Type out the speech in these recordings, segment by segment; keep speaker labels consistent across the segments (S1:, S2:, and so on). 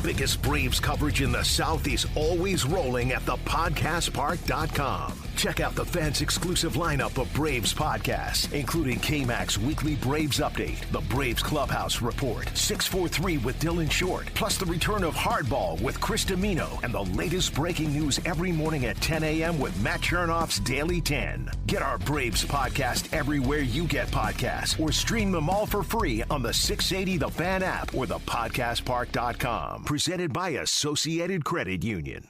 S1: biggest Braves coverage in the South is always rolling at thepodcastpark.com. Check out the fans' exclusive lineup of Braves podcasts, including K-Mac's weekly Braves update, the Braves Clubhouse Report, 643 with Dylan Short, plus the return of Hardball with Chris Domino, and the latest breaking news every morning at 10 a.m. with Matt Chernoff's Daily 10. Get our Braves podcast everywhere you get podcasts, or stream them all for free on the 680 The Fan app or thepodcastpark.com. Presented by Associated Credit Union.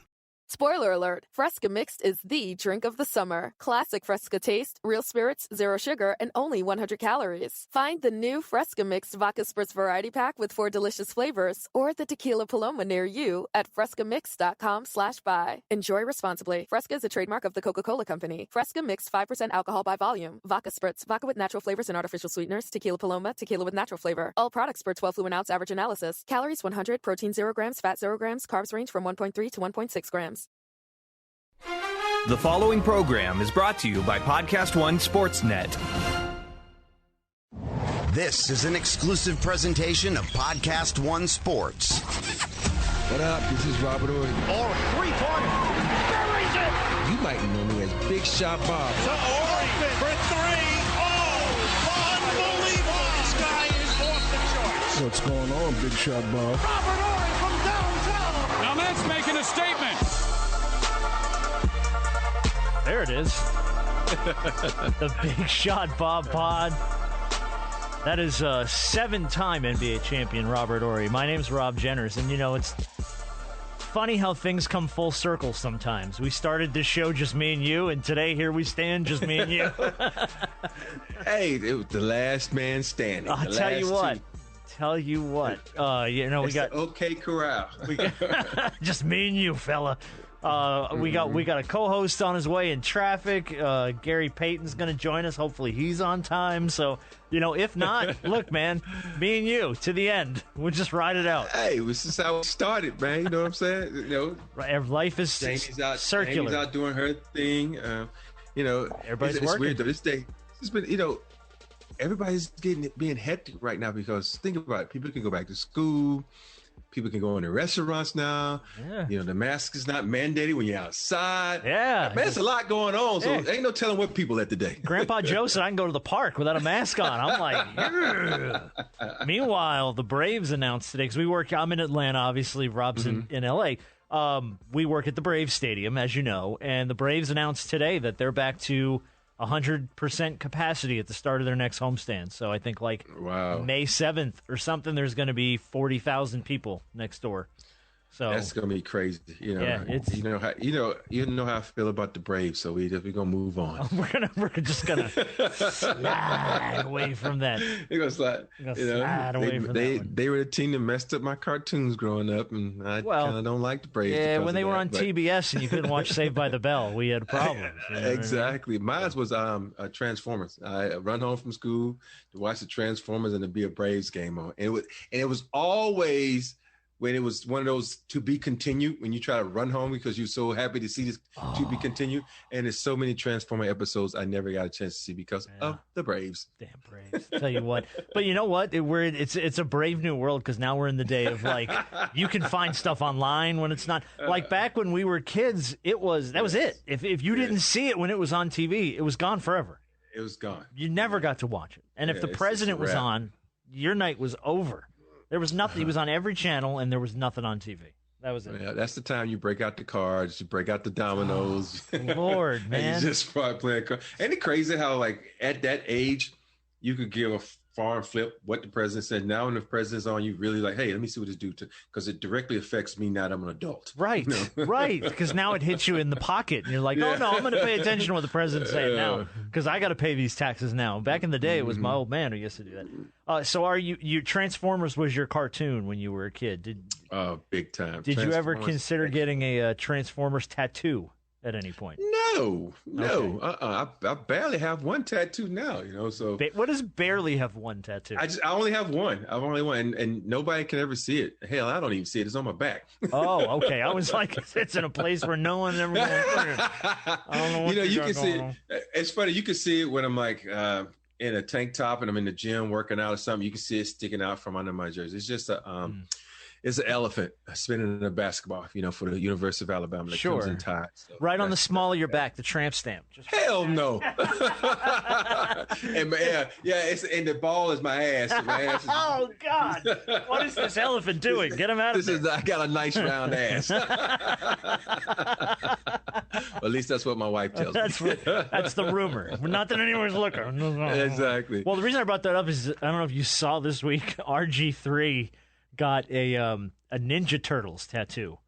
S2: Spoiler alert, Fresca Mixed is the drink of the summer. Classic Fresca taste, real spirits, zero sugar, and only 100 calories. Find the new Fresca Mixed Vodka Spritz Variety Pack with 4 delicious flavors or the Tequila Paloma near you at frescamix.com/buy. Enjoy responsibly. Fresca is a trademark of the Coca-Cola Company. Fresca Mixed 5% alcohol by volume. Vodka Spritz, vodka with natural flavors and artificial sweeteners. Tequila Paloma, tequila with natural flavor. All products per 12 fluid ounce average analysis. Calories 100, protein 0 grams, fat 0 grams, carbs range from 1.3 to 1.6 grams.
S3: The following program is brought to you by Podcast One Sportsnet.
S4: This is an exclusive presentation of Podcast One Sports.
S5: What up? This is Robert Horry.
S6: Or three-pointer. Buries it.
S5: You might know me as Big Shot Bob.
S6: To Horry for three. Oh, unbelievable. This guy is off the charts.
S7: What's going on, Big Shot Bob?
S6: Robert Horry from downtown.
S8: Now that's making a statement.
S9: There it is. The Big Shot Bob Pod. That is a 7-time NBA champion Robert Horry. My name's Rob Jenners, and you know, it's funny how things come full circle sometimes. We started this show just me and you, and today here we stand just me and you.
S5: Hey, it was the last man standing.
S9: I'll tell you what. You know, we got
S5: OK Corral.
S9: We got just me and you, fella. We got a co-host on his way in traffic. Gary Payton's going to join us. Hopefully he's on time. So, you know, if not, look, man, me and you to the end. We'll just ride it out.
S5: Hey, this is how it started, man. You know what I'm saying? You know,
S9: right, life is circular.
S5: Jamie's out doing her thing. You know,
S9: everybody's
S5: it's
S9: working.
S5: Weird though. This day, it's been, you know, everybody's being hectic right now because think about it. People can go back to school. People can go into restaurants now.
S9: Yeah.
S5: You know, the mask is not mandated when you're outside.
S9: Yeah.
S5: Man, there's a lot going on, so ain't no telling what people at today.
S9: Grandpa Joe said I can go to the park without a mask on. I'm like, yeah. Meanwhile, the Braves announced today, because I'm in Atlanta, obviously, Rob's in L.A. We work at the Braves Stadium, as you know, and the Braves announced today that they're back to 100% capacity at the start of their next homestand. So I think May 7th or something, there's going to be 40,000 people next door. So
S5: that's going to be crazy. You know,
S9: yeah,
S5: you know how I feel about the Braves. So we're going to move on.
S9: We're just going to slide away from that.
S5: We're going to slide.
S9: Away from that.
S5: They were the team that messed up my cartoons growing up, and I kind of don't like the Braves.
S9: Yeah, when they were on TBS and you couldn't watch Saved by the Bell, we had problems. You know
S5: exactly. Mine was Transformers. I run home from school to watch the Transformers and to be a Braves game on. And it was always when it was one of those to be continued, when you try to run home because you're so happy to see this to be continued. And there's so many Transformer episodes I never got a chance to see because of the Braves.
S9: Damn Braves. Tell you what. But you know what? It's a brave new world because now we're in the day of like, you can find stuff online when it's not. Like back when we were kids, that was it. If you didn't see it when it was on TV, it was gone forever.
S5: It was gone.
S9: You never got to watch it. And if the president was on, your night was over. There was nothing. He was on every channel, and there was nothing on TV. That was it.
S5: Yeah, that's the time you break out the cards, you break out the dominoes.
S9: Oh, Lord, man.
S5: And you just start playing cards. Ain't it crazy how, like, at that age, you could give a farm flip what the president said. Now when the president's on, you really like, hey, let me see what this do to, because it directly affects me now that I'm an adult.
S9: Right, right. Because now it hits you in the pocket, and you're like, oh, no, I'm going to pay attention to what the president's saying now, because I got to pay these taxes now. Back in the day, it was my old man who used to do that. So are you Transformers was your cartoon when you were a kid?
S5: Big time.
S9: Did you ever consider getting a Transformers tattoo at any point?
S5: No.
S9: Okay.
S5: I barely have one tattoo now, you know. So
S9: what does barely have one tattoo?
S5: I only have one. I've only one, and nobody can ever see it. Hell, I don't even see it. It's on my back.
S9: Oh, okay. I was like, it's in a place where no one ever. I don't know. What
S5: you can see it. It's funny. You can see it when I'm like in a tank top and I'm in the gym working out or something. You can see it sticking out from under my jersey. It's just It's an elephant spinning in a basketball, for the University of Alabama that comes in ties. So
S9: right on the small of your back, the tramp stamp.
S5: Hell no. And and the ball is my ass. So my ass is,
S9: oh God! What is this elephant doing? Get him out of there.
S5: I got a nice round ass. Well, at least that's what my wife tells me.
S9: That's the rumor. Not that anyone's looking.
S5: Exactly.
S9: Well, the reason I brought that up is I don't know if you saw this week. RG3 got a Ninja Turtles tattoo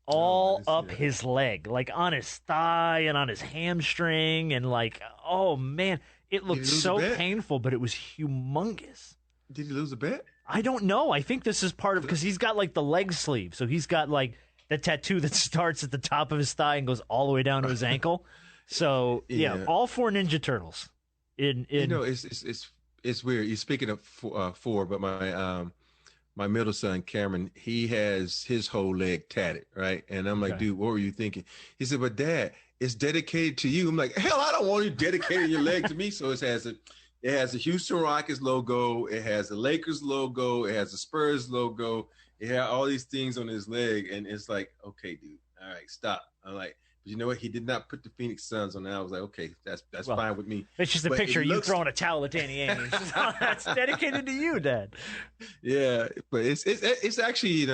S9: all up his leg, like on his thigh and on his hamstring, and like, oh man, it looked so painful, but it was humongous.
S5: Did he lose a bet?
S9: I don't know. I think this is part of, because he's got like the leg sleeve, so he's got like the tattoo that starts at the top of his thigh and goes all the way down to his ankle. So yeah, all 4 Ninja Turtles.
S5: It's weird. You're speaking of 4, but my middle son, Cameron, he has his whole leg tatted, right? And I'm like, dude, what were you thinking? He said, but Dad, it's dedicated to you. I'm like, hell, I don't want you dedicating your leg to me. So it has a Houston Rockets logo. It has the Lakers logo. It has the Spurs logo. It had all these things on his leg. And it's like, okay, dude, all right, stop. I'm like, but you know what? He did not put the Phoenix Suns on there. I was like, okay, that's fine with me.
S9: It's just a picture of you throwing a towel at Danny Ainge. That's dedicated to you, Dad.
S5: Yeah, but it's actually, you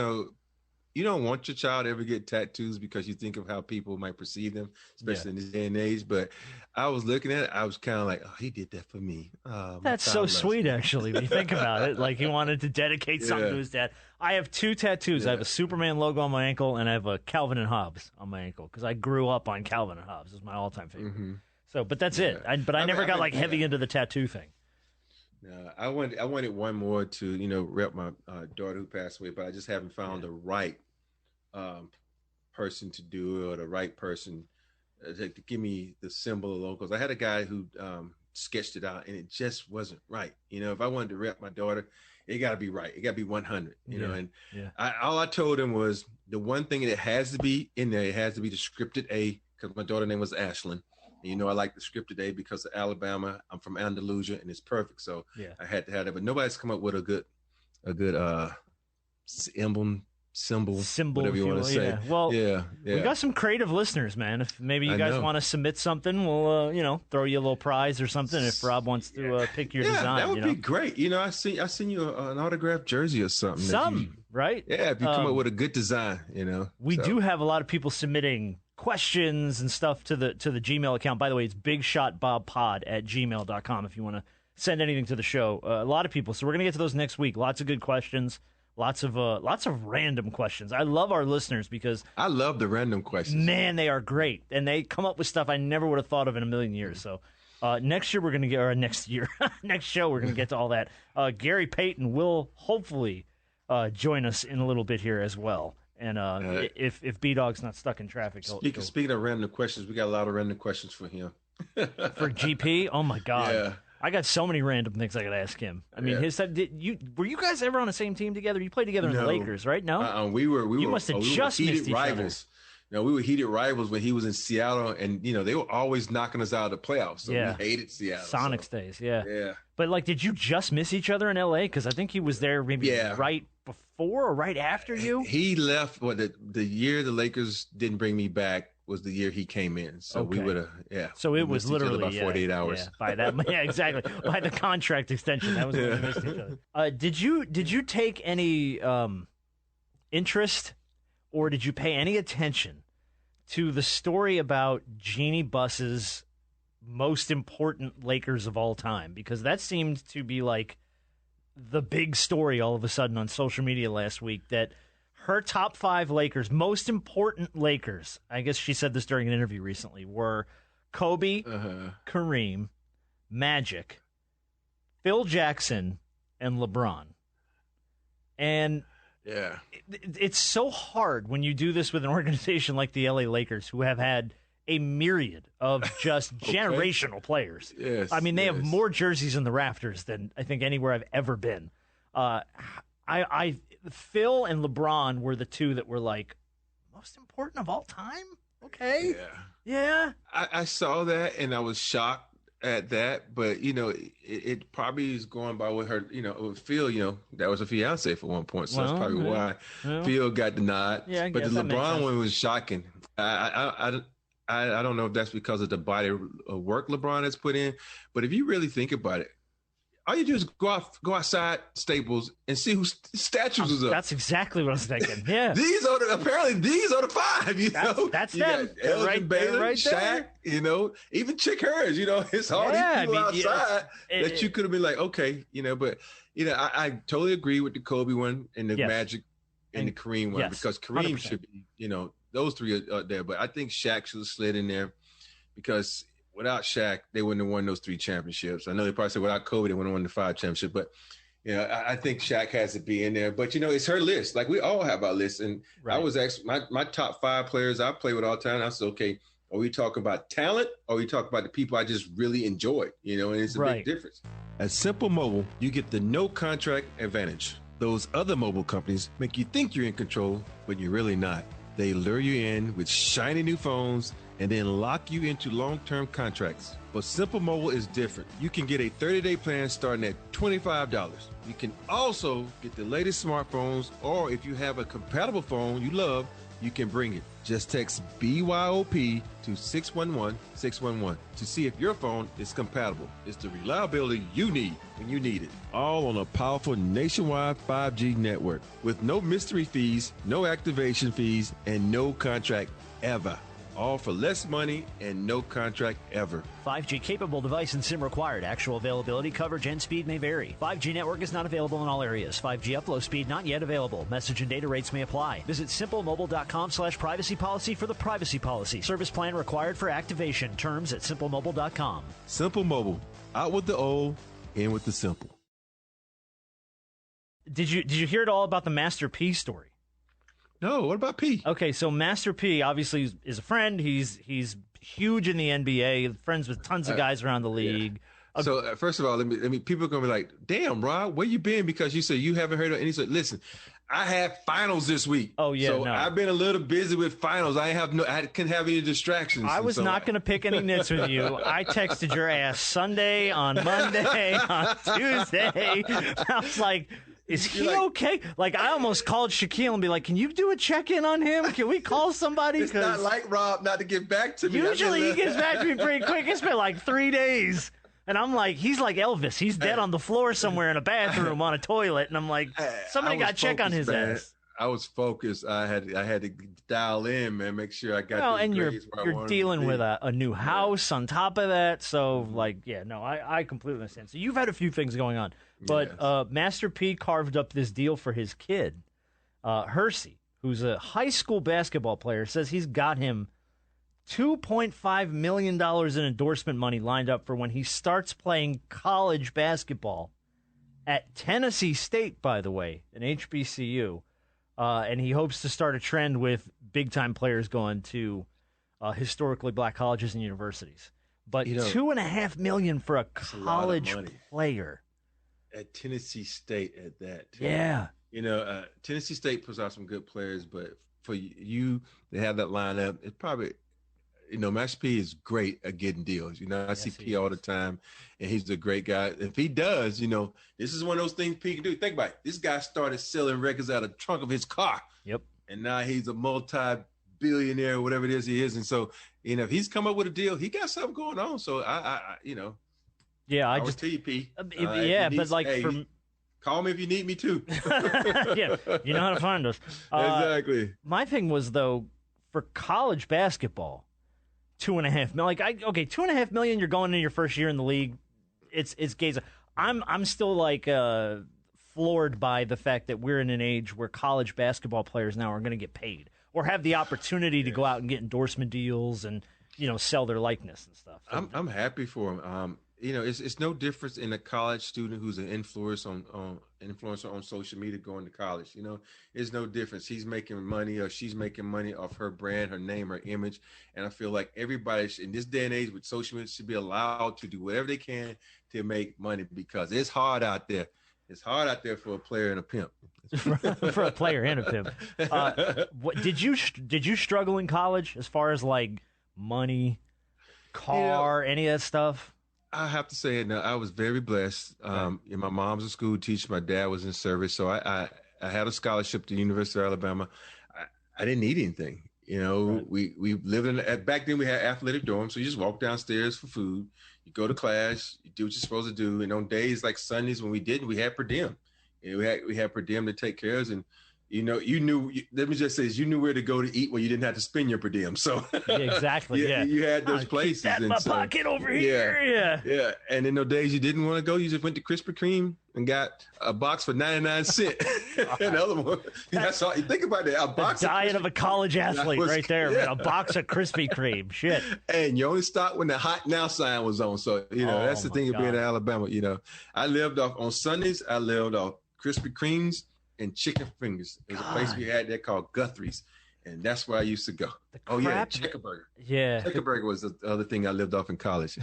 S5: don't want your child to ever get tattoos because you think of how people might perceive them, especially in this day and age. But I was looking at it, I was kind of like, oh, he did that for me.
S9: That's so sweet, actually, when you think about it. Like, he wanted to dedicate something to his dad. I have 2 tattoos. I have a Superman logo on my ankle, and I have a Calvin and Hobbes on my ankle, because I grew up on Calvin and Hobbes. It's my all-time favorite. Mm-hmm. So, but that's it. I never got heavy into the tattoo thing.
S5: No, I wanted one more to, rep my daughter who passed away, but I just haven't found the right person to do it, or the right person to give me the symbol of logos. I had a guy who sketched it out, and it just wasn't right. If I wanted to rep my daughter, it got to be right. It got to be 100, and all I told him was the one thing that has to be in there, it has to be the scripted A, because my daughter's name was Ashlyn. And, I like the scripted A because of Alabama. I'm from Andalusia, and it's perfect. So I had to have that, but nobody's come up with a good symbol, whatever you want to say.
S9: Yeah. Well, we got some creative listeners, man. If maybe you guys want to submit something, we'll throw you a little prize or something if Rob wants to pick your design.
S5: That would be great. I send you an autographed jersey or something.
S9: Right?
S5: Yeah, if you come up with a good design,
S9: We do have a lot of people submitting questions and stuff to the Gmail account. By the way, it's bigshotbobpod@gmail.com if you want to send anything to the show. A lot of people. So we're gonna get to those next week. Lots of good questions. Lots of random questions. I love our listeners because
S5: I love the random questions.
S9: Man, they are great, and they come up with stuff I never would have thought of in a million years. So next year we're gonna get, or next show we're gonna get to all that. Gary Payton will hopefully join us in a little bit here as well. And if B-Dog's not stuck in traffic,
S5: speaking of random questions, we got a lot of random questions for him.
S9: For GP, oh my God.
S5: Yeah.
S9: I got so many random things I could ask him. I mean, were you guys ever on the same team together? You played together in the Lakers, right? No,
S5: we were.
S9: You must have just missed each
S5: rivals.
S9: other.
S5: We were heated rivals when he was in Seattle, and they were always knocking us out of the playoffs. So we hated Seattle.
S9: Sonics days,
S5: yeah.
S9: But did you just miss each other in LA? Because I think he was there maybe right before or right after you.
S5: He left. The year the Lakers didn't bring me back was the year he came in. So we would have,
S9: So it was literally
S5: about 48 hours.
S9: Yeah, by that, exactly. By the contract extension, that was when we missed each other. Did you take any interest, or did you pay any attention to the story about Jeanie Buss's most important Lakers of all time? Because that seemed to be like the big story all of a sudden on social media last week, that her top 5 Lakers, most important Lakers, I guess she said this during an interview recently, were Kobe, Kareem, Magic, Phil Jackson, and LeBron. And it's so hard when you do this with an organization like the LA Lakers, who have had a myriad of just generational players.
S5: Yes,
S9: I mean, they have more jerseys in the rafters than I think anywhere I've ever been. Phil and LeBron were the 2 that were like most important of all time. Okay.
S5: Yeah.
S9: Yeah.
S5: I saw that and I was shocked. at that, but it probably is going by what her, with Phil, that was a fiance for one point, so that's probably why Phil got the nod.
S9: Yeah,
S5: but the LeBron one was shocking. I don't know if that's because of the body of work LeBron has put in, but if you really think about it, all you do is go outside Staples and see whose statues is up.
S9: That's exactly what I was thinking. Yeah,
S5: these are the five.
S9: That's
S5: you
S9: them.
S5: got Elgin
S9: Right
S5: Baylor,
S9: there, right
S5: Shaq.
S9: there.
S5: Even Chick Hurst. It's all these people outside that you could have been like, okay, but I totally agree with the Kobe one and the Magic and the Kareem one because Kareem 100%. Should be, those three are there, but I think Shaq should have slid in there because without Shaq, they wouldn't have won those 3 championships. I know they probably said without Kobe, they wouldn't have won the 5 championships. But, I think Shaq has to be in there. But, it's her list. Like, we all have our lists. And I was asked, my top 5 players I play with all the time. I said, okay, are we talking about talent or are we talking about the people I just really enjoy? And it's a big difference. At Simple Mobile, you get the no contract advantage. Those other mobile companies make you think you're in control, but you're really not. They lure you in with shiny new phones and then lock you into long-term contracts. But Simple Mobile is different. You can get a 30-day plan starting at $25. You can also get the latest smartphones, or if you have a compatible phone you love, you can bring it. Just text BYOP to 611-611 to see if your phone is compatible. It's the reliability you need when you need it. All on a powerful nationwide 5G network with no mystery fees, no activation fees, and no contract ever. All for less money and no contract ever.
S8: 5G capable device and SIM required. Actual availability, coverage, and speed may vary. 5G network is not available in all areas. 5G upload speed not yet available. Message and data rates may apply. Visit simplemobile.com/privacy policy for the privacy policy. Service plan required for activation. Terms at simplemobile.com.
S5: Simple Mobile. Out with the old, in with the simple.
S9: Did you hear it all about the Master P story?
S5: No, what about P?
S9: Okay, so Master P obviously is a friend. He's huge in the NBA, friends with tons of guys around the league.
S5: Yeah. So first of all, let me people are gonna be like, "Damn, Rob, where you been?" Because you said you haven't heard of. And he said, "Listen, I had finals this week.
S9: Oh yeah,
S5: so I've been a little busy with finals. I couldn't have any distractions."
S9: I was not going to pick any nits with you. I texted your ass Sunday, on Monday, on Tuesday. I was like, is he okay? Like, I almost called Shaquille and be like, can you do a check-in on him? Can we call somebody?
S5: It's not like Rob not to get back to me.
S9: Usually he gets back to me pretty quick. It's been like 3 days. And I'm like, he's like Elvis. He's dead on the floor somewhere in a bathroom on a toilet. And I'm like, somebody got to check on his ass.
S5: I was focused. I had to dial in, man, make sure I got
S9: well, and you're dealing with a new house on top of that. So, I completely understand. So you've had a few things going on. But Master P carved up this deal for his kid, Hersey, who's a high school basketball player, says he's got him $2.5 million in endorsement money lined up for when he starts playing college basketball at Tennessee State, by the way, an HBCU. And he hopes to start a trend with big-time players going to historically black colleges and universities. But $2.5 million for a college player
S5: at Tennessee State at that.
S9: Yeah.
S5: Tennessee State puts out some good players, but for you to have that lineup, it probably, Master P is great at getting deals. I see P all the time, and he's a great guy. If he does, this is one of those things P can do. Think about it. This guy started selling records out of the trunk of his car.
S9: Yep.
S5: And now he's a multi-billionaire, whatever it is he is. And so, if he's come up with a deal, he got something going on. So,
S9: Yeah, I
S5: just tell you, P.
S9: But like,
S5: call me if you need me too.
S9: Yeah, you know how to find us.
S5: Exactly.
S9: My thing was, though, for college basketball, $2.5 million. $2.5 million. You're going into your first year in the league. It's gays. I'm still floored by the fact that we're in an age where college basketball players now are going to get paid or have the opportunity to go out and get endorsement deals and sell their likeness and stuff.
S5: I'm happy for him. It's no difference in a college student who's an influencer on social media going to college. It's no difference. He's making money or she's making money off her brand, her name, her image. And I feel like everybody in this day and age with social media should be allowed to do whatever they can to make money because it's hard out there. It's hard out there for a player and a pimp.
S9: For a player and a pimp. Did you struggle in college as far as like money, car, any of that stuff?
S5: I have to say, no, I was very blessed. My mom's a school teacher. My dad was in service. So I had a scholarship to the University of Alabama. I didn't need anything. We lived back then we had athletic dorms. So you just walk downstairs for food. You go to class. You do what you're supposed to do. And on days like Sundays when we didn't, we had per diem. We had per diem to take care of us. And, let me just say, you knew where to go to eat when you didn't have to spend your per diem. So
S9: yeah, exactly.
S5: You had those places.
S9: Keep that in my pocket over here.
S5: Yeah. And in those days you didn't want to go, you just went to Krispy Kreme and got a box for 99 cents. Another one. That's all. You think about that. A box.
S9: The diet of a college athlete right there, man. A box of Krispy Kreme. Shit.
S5: And you only stopped when the hot now sign was on. So, that's the thing of being in Alabama. I lived off on Sundays. I lived off Krispy Kremes and chicken fingers. There's a place we had there called Guthrie's, and that's where I used to go. Checkerburger.
S9: Yeah,
S5: Checkerburger was the other thing I lived off in college.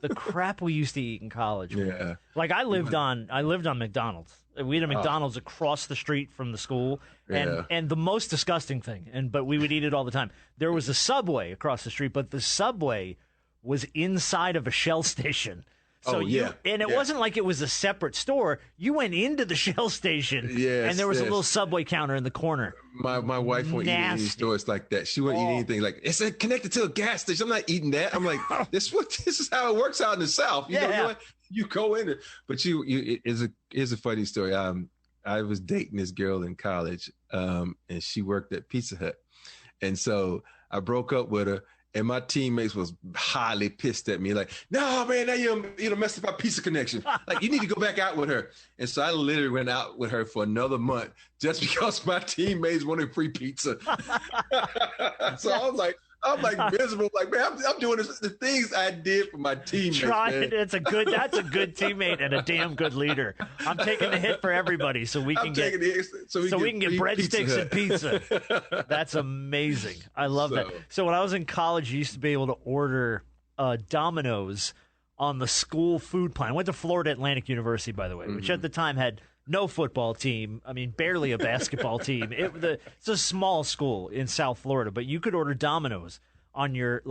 S9: The crap we used to eat in college. Man.
S5: Yeah,
S9: like I lived on McDonald's. We had a McDonald's across the street from the school, and the most disgusting thing, but we would eat it all the time. There was a Subway across the street, but the Subway was inside of a Shell station. So it wasn't like it was a separate store. You went into the Shell station, and there was a little Subway counter in the corner.
S5: My wife won't eat any stores like that. She won't eat anything like it's connected to a gas station. I'm not eating that. I'm like, this is how it works out in the South. You know, you go in it, but here's a funny story. I was dating this girl in college, and she worked at Pizza Hut, and so I broke up with her. And my teammates was highly pissed at me, like, no, man, now you messed up our pizza connection. Like, you need to go back out with her. And so I literally went out with her for another month just because my teammates wanted free pizza. So I'm like miserable. Like, man, I'm doing the things I did for my teammates.
S9: That's a good teammate and a damn good leader. I'm taking the hit for everybody so we can get breadsticks and pizza. That's amazing. I love that. So when I was in college, you used to be able to order Domino's on the school food plan. I went to Florida Atlantic University, by the way, which at the time had no football team. I mean, barely a basketball team. It's a small school in South Florida, but you could order Domino's on your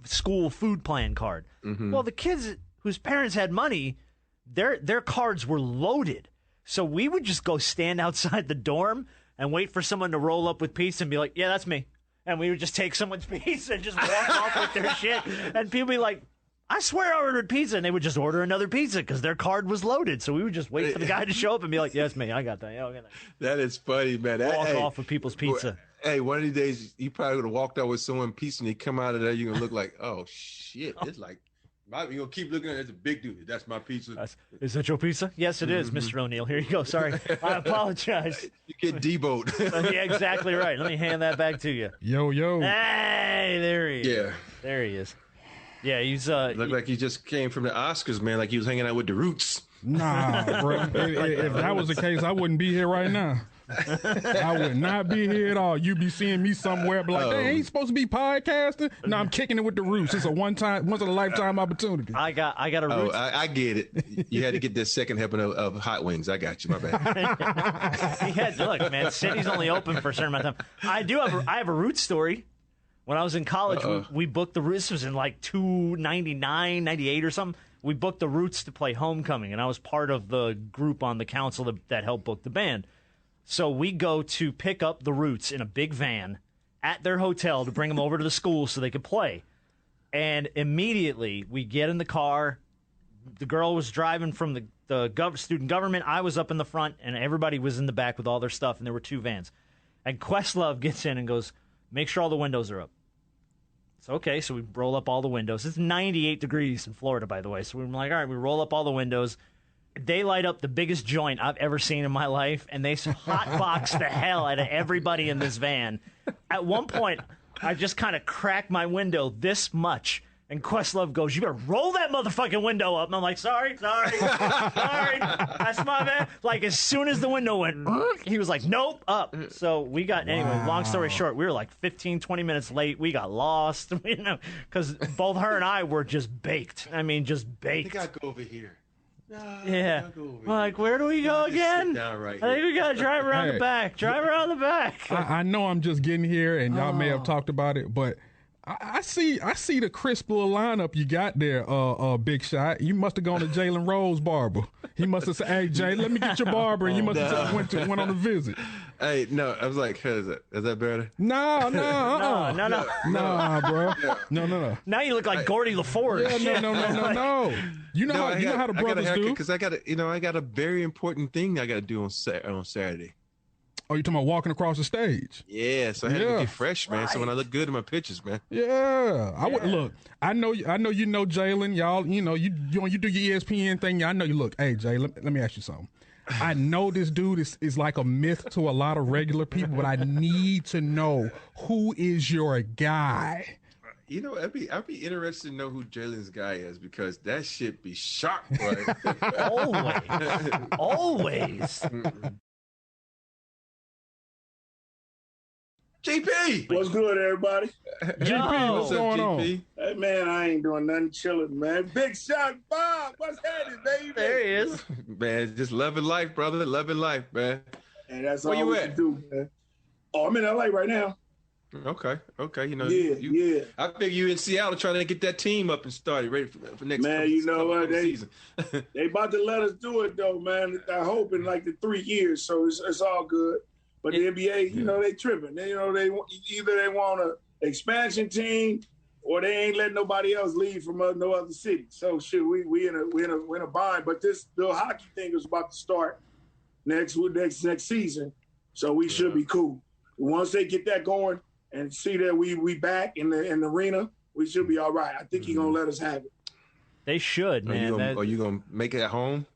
S9: school food plan card. Well, the kids whose parents had money, their cards were loaded. So we would just go stand outside the dorm and wait for someone to roll up with pizza and be like, yeah, that's me. And we would just take someone's pizza and just walk off with their shit. And people would be like, I swear I ordered pizza, and they would just order another pizza because their card was loaded. So we would just wait for the guy to show up and be like, yes, me, I got that. Yeah, okay.
S5: That is funny, man.
S9: Walk off with people's pizza.
S5: Hey, one of these days, you probably would have walked out with someone's pizza, and you come out of there, you're going to look like, oh, shit. It's like, you're going to keep looking at it. It's a big dude. That's my pizza.
S9: Is that your pizza? Yes, it is, Mr. O'Neill. Here you go. Sorry. I apologize.
S5: You get deboed.
S9: Yeah, exactly right. Let me hand that back to you.
S7: Yo.
S9: Hey, there he is.
S5: Yeah.
S9: There he is. Yeah, he's
S5: looked like he just came from the Oscars, man. Like he was hanging out with the Roots.
S7: Nah, bro. If that was the case, I wouldn't be here right now. I would not be here at all. You'd be seeing me somewhere, but like, hey, ain't supposed to be podcasting. No, I'm kicking it with the Roots. It's a once in a lifetime opportunity.
S9: I got a Roots.
S5: I get it. You had to get this second helping of hot wings. I got you. My bad.
S9: Look, man, City's only open for a certain amount of time. I have a Roots story. When I was in college, we booked the Roots. This was in like 299, 98 or something. We booked the Roots to play Homecoming, and I was part of the group on the council that helped book the band. So we go to pick up the Roots in a big van at their hotel to bring them over to the school so they could play. And immediately we get in the car. The girl was driving from the student government. I was up in the front, and everybody was in the back with all their stuff, and there were two vans. And Questlove gets in and goes, make sure all the windows are up. So, okay, so we roll up all the windows. It's 98 degrees in Florida, by the way. So we're like, all right, we roll up all the windows. They light up the biggest joint I've ever seen in my life, and they hotbox the hell out of everybody in this van. At one point, I just kind of cracked my window this much, and Questlove goes, you better roll that motherfucking window up. And I'm like, sorry. That's my bad. Like, as soon as the window went, he was like, nope, up. So we got, anyway, long story short, we were like 15, 20 minutes late. We got lost, because both her and I were just baked. I mean, just baked.
S5: I think I'll go over here.
S9: Yeah. Like, where do we go again? I think we got to drive around the back. Drive around the back.
S7: I know I'm just getting here, and y'all may have talked about it, but I see the crisp little lineup you got there, Big Shot. You must have gone to Jalen Rose barber. He must have said, "Hey, Jay, let me get your barber." And you must have went on a visit.
S5: Hey, no, I was like, is that better?
S7: No,
S9: No.
S7: bro. No.
S9: Now you look like Gordy LaForge.
S7: Yeah, no. You know how the brothers do.
S5: Because I got a very important thing I got to do on Saturday.
S7: Oh, you talking about walking across the stage?
S5: Yeah, so I had to get fresh, man. So when I look good in my pictures, man.
S7: Yeah, I would look. I know you know Jalen, y'all. You know you do your ESPN thing. I know you look. Hey, Jay, let me ask you something. I know this dude is like a myth to a lot of regular people, but I need to know, who is your guy?
S5: You know, I'd be interested to know who Jalen's guy is, because that shit be sharp, right?
S9: Always.
S5: GP!
S10: What's good, everybody?
S7: GP, what's going on?
S10: Hey, man, I ain't doing nothing, chilling, man. Big Shot Bob, what's happening, baby?
S9: There he is.
S5: Man, just loving life, brother. Loving life, man.
S10: And that's
S5: Where
S10: all
S5: you
S10: we
S5: at?
S10: can do, man. Oh, I'm in LA right now.
S5: Okay. You know,
S10: Yeah.
S5: I figure you in Seattle trying to get that team up and started, ready for next
S10: Man, you know what?
S5: season.
S10: They about to let us do it, though, man. I hope in like the 3 years, so it's all good. But the NBA, you know, they tripping. They either they want an expansion team, or they ain't letting nobody else leave from no other city. So shit, we in a bind. But this the hockey thing is about to start next season, so we should be cool. Once they get that going and see that we back in the arena, we should be all right. I think he's gonna let us have it.
S9: They should, man.
S5: Are you gonna make it at home?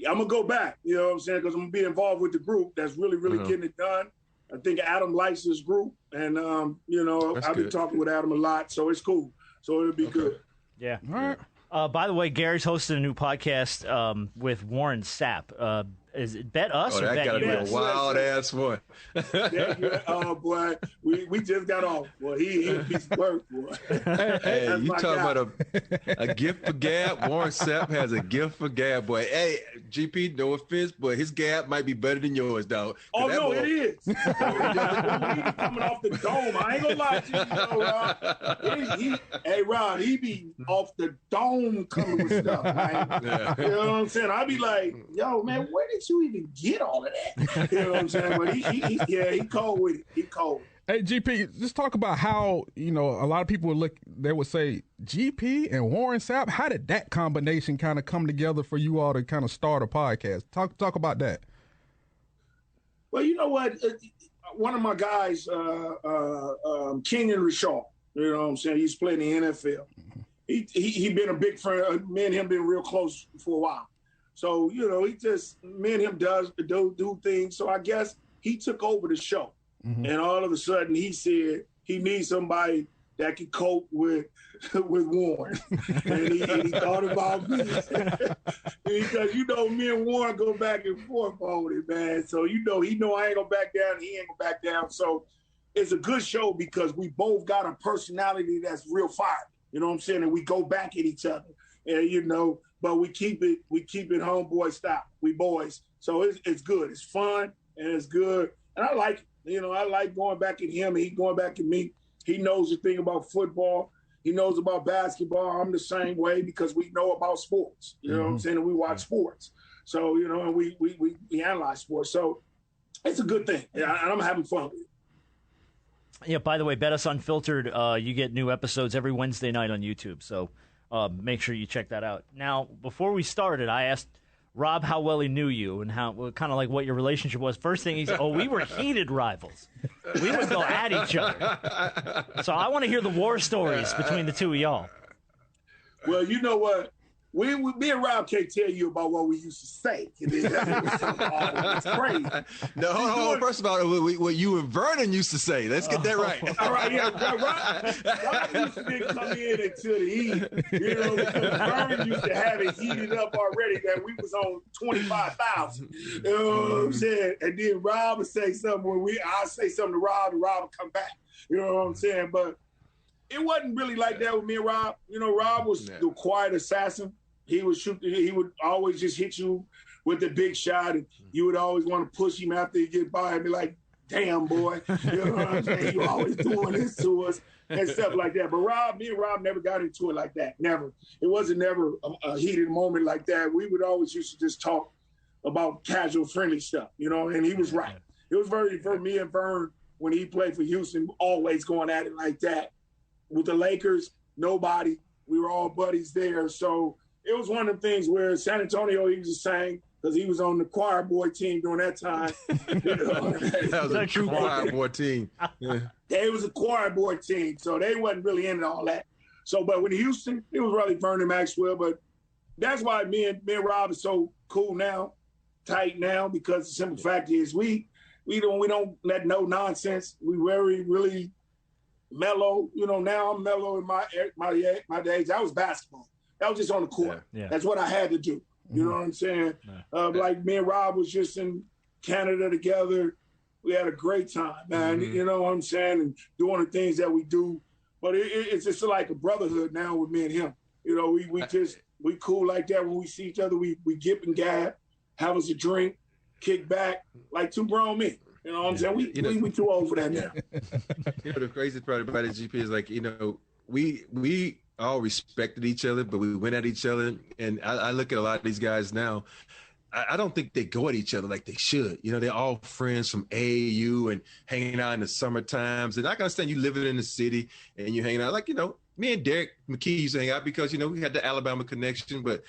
S10: I'm going to go back, you know what I'm saying, because I'm going to be involved with the group that's really getting it done. I think Adam likes this group, and, you know, I've been talking with Adam a lot, so it's cool. So it'll be good.
S9: Yeah. All right. By the way, Gary's hosted a new podcast with Warren Sapp. Is it Bet Us or Bet You?
S5: That gotta be a wild ass one.
S10: Oh boy, we just got off. Boy, he a piece of work, boy.
S5: Hey, you talking about a gift for gab? Warren Sapp has a gift for gab, boy. Hey, GP, no offense, but his gab might be better than yours, dog.
S10: Oh no, it is. He coming off the dome. I ain't gonna lie to you, Rob. Hey, Rob, he be off the dome coming with stuff, man. Yeah. You know what I'm saying? I be like, yo, man, where did you even get all of that? You know what I'm saying? But he cold with it. He cold.
S7: Hey, GP, just talk about how, you know, a lot of people would say, GP and Warren Sapp, how did that combination kind of come together for you all to kind of start a podcast? Talk about that.
S10: Well, you know what? One of my guys, Kenyon Richard, you know what I'm saying? He's playing in the NFL. He been a big friend. Me and him been real close for a while. So, you know, me and him do things. So I guess he took over the show. Mm-hmm. And all of a sudden he said he needs somebody that can cope with Warren. and he thought about me. Because, you know, me and Warren go back and forth on it, man. So, you know, he know I ain't going to back down. He ain't going to back down. So it's a good show because we both got a personality that's real fire. You know what I'm saying? And we go back at each other. And, you know, but we keep it homeboy style. We boys. So it's good. It's fun and it's good. And I like it. You know, I like going back at him and he going back at me. He knows the thing about football. He knows about basketball. I'm the same way because we know about sports. You know what I'm saying? And we watch sports. So, you know, and we analyze sports. So it's a good thing. And I'm having fun with it.
S9: Yeah, by the way, Bet Us Unfiltered, you get new episodes every Wednesday night on YouTube. So make sure you check that out. Now, before we started, I asked Rob how well he knew you and how kind of like what your relationship was. First thing he said, we were heated rivals. We would go at each other. So I want to hear the war stories between the two of y'all.
S10: Well, you know what? Me and Rob can't tell you about what we used to say. It's crazy.
S5: No, hold on. First of all, what you and Vernon used to say. Let's get that right.
S10: All right, yeah. Rob used to come in into the heat, you know, because Vernon used to have it heated up already that we was on 25,000. You know what I'm saying? And then Rob would say something I'll say something to Rob and Rob would come back. You know what I'm saying? But it wasn't really like that with me and Rob. You know, Rob was the quiet assassin. He would shoot. He would always just hit you with the big shot, and you would always want to push him after he get by and be like, damn boy, you know what I'm saying? You always doing this to us and stuff like that. But me and Rob never got into it like that. Never. It wasn't never a heated moment like that. We would always used to just talk about casual, friendly stuff, you know, and he was right. It was very, for me and Vern, when he played for Houston, always going at it like that. With the Lakers, nobody. We were all buddies there. So it was one of the things where San Antonio, he was just saying, because he was on the choir boy team during that time. You know?
S5: That was a true choir boy team. Yeah.
S10: They was a choir boy team, so they wasn't really into all that. So, but with Houston, it was really Vernon Maxwell. But that's why me and Rob are so cool now, tight now, because the simple fact is we don't let no nonsense. We really mellow. You know, now I'm mellow in my days. That was basketball. That was just on the court. Yeah. That's what I had to do. You know what I'm saying? Like me and Rob was just in Canada together. We had a great time, man. You know what I'm saying? And doing the things that we do. But it's just like a brotherhood now with me and him. You know, we cool like that. When we see each other, we gip and gab, have us a drink, kick back, like two grown men. You know what I'm saying? We too old for that now.
S5: You know, the crazy part about it, GP, is like, you know, we all respected each other, but we went at each other. And I look at a lot of these guys now. I don't think they go at each other like they should. You know, they're all friends from AAU and hanging out in the summer times. And I can understand you living in the city and you hanging out. Like, you know, me and Derek McKee used to hang out because, you know, we had the Alabama connection, but